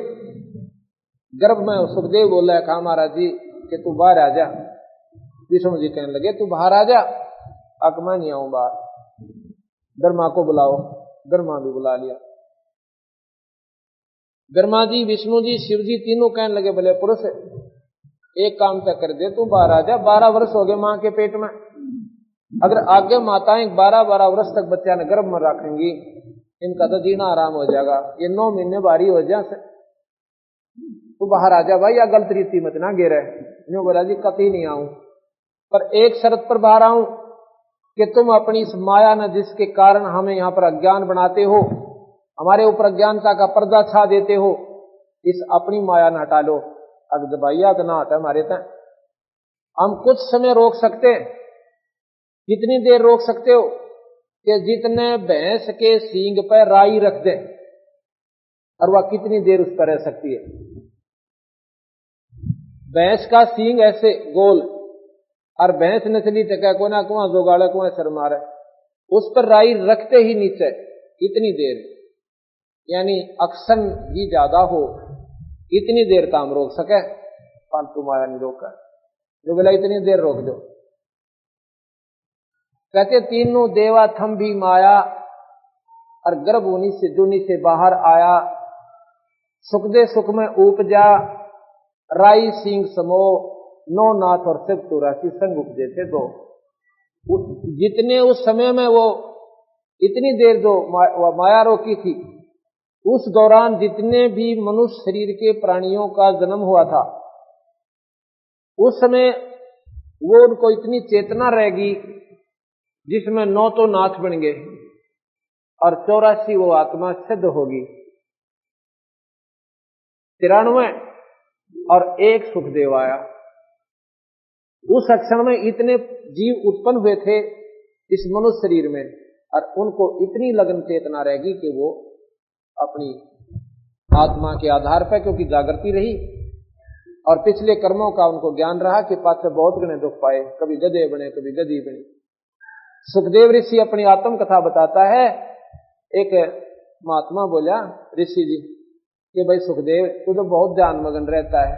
गर्भ में, सुखदेव बोला कहा महाराज जी कि तू बाहर आ जा। विष्णु जी कहने लगे तू बाहर आ जा। अक मैं नहीं आऊं बाहर, ब्रह्मा को बुलाओ। ब्रह्मा भी बुला लिया। ब्रह्मा जी, विष्णु जी, शिव जी तीनों कहने लगे भले पुरुष एक काम तक कर दे, तू बाहर आ जा। 12 वर्ष हो गए मां के पेट में। अगर आगे माताएं 12-12 वर्ष तक बच्चा ने गर्भ में रखेंगी, इनका तो जीना आराम हो जाएगा। ये 9 महीने भारी हो जाए। तू बाहर आ जा भाई, या गलत रीति मत ना गिरे। यूं बोला जी कतई नहीं आऊं, पर एक शर्त पर बाहर आऊं कि तुम अपनी इस माया न जिसके कारण हमें यहाँ पर अज्ञान बनाते हो, हमारे ऊपर अज्ञानता का पर्दा छा देते हो, इस अपनी माया न हटा लो। अब दबाइया तो ना आता हमारे तक। हम कुछ समय रोक सकते हैं। कितनी देर रोक सकते हो कि जितने भैंस के सींग पर राई रख दे, और वह कितनी देर उस पर रह सकती है। भैंस का सींग ऐसे गोल, और भैंस नस्ली टका को ना कुआं जोगाड़ा कुआं सर मारे, उस पर राई रखते ही नीचे कितनी देर, यानी अक्सन भी ज्यादा हो, इतनी देर काम रोक सके। फालतू माया नहीं रोका, जो बोला इतनी देर रोक दो। कहते तीनों देवा थम भी माया, और गर्भ जूनी से बाहर आया, सुख दे सुख में उपजा, राई सिंह समो, नो नाथ और शिव तुरासी संग उपजे थे दो। जितने उस समय में वो इतनी देर जो माया रोकी थी, उस दौरान जितने भी मनुष्य शरीर के प्राणियों का जन्म हुआ था, उस समय वो उनको इतनी चेतना रहेगी जिसमें 9 तो नाथ बन गए और 84 वो आत्मा सिद्ध होगी, 93 और 1 सुखदेव आया। उस क्षण में इतने जीव उत्पन्न हुए थे इस मनुष्य शरीर में, और उनको इतनी लगन चेतना रहेगी कि वो अपनी आत्मा के आधार पर, क्योंकि जागृति रही और पिछले कर्मों का उनको ज्ञान रहा कि पात्र बहुत गणे दुख पाए, कभी गधे बने कभी गधी बने। सुखदेव ऋषि अपनी आत्म कथा बताता है। एक महात्मा बोला ऋषि जी कि भाई सुखदेव तू तो बहुत ध्यान मगन रहता है,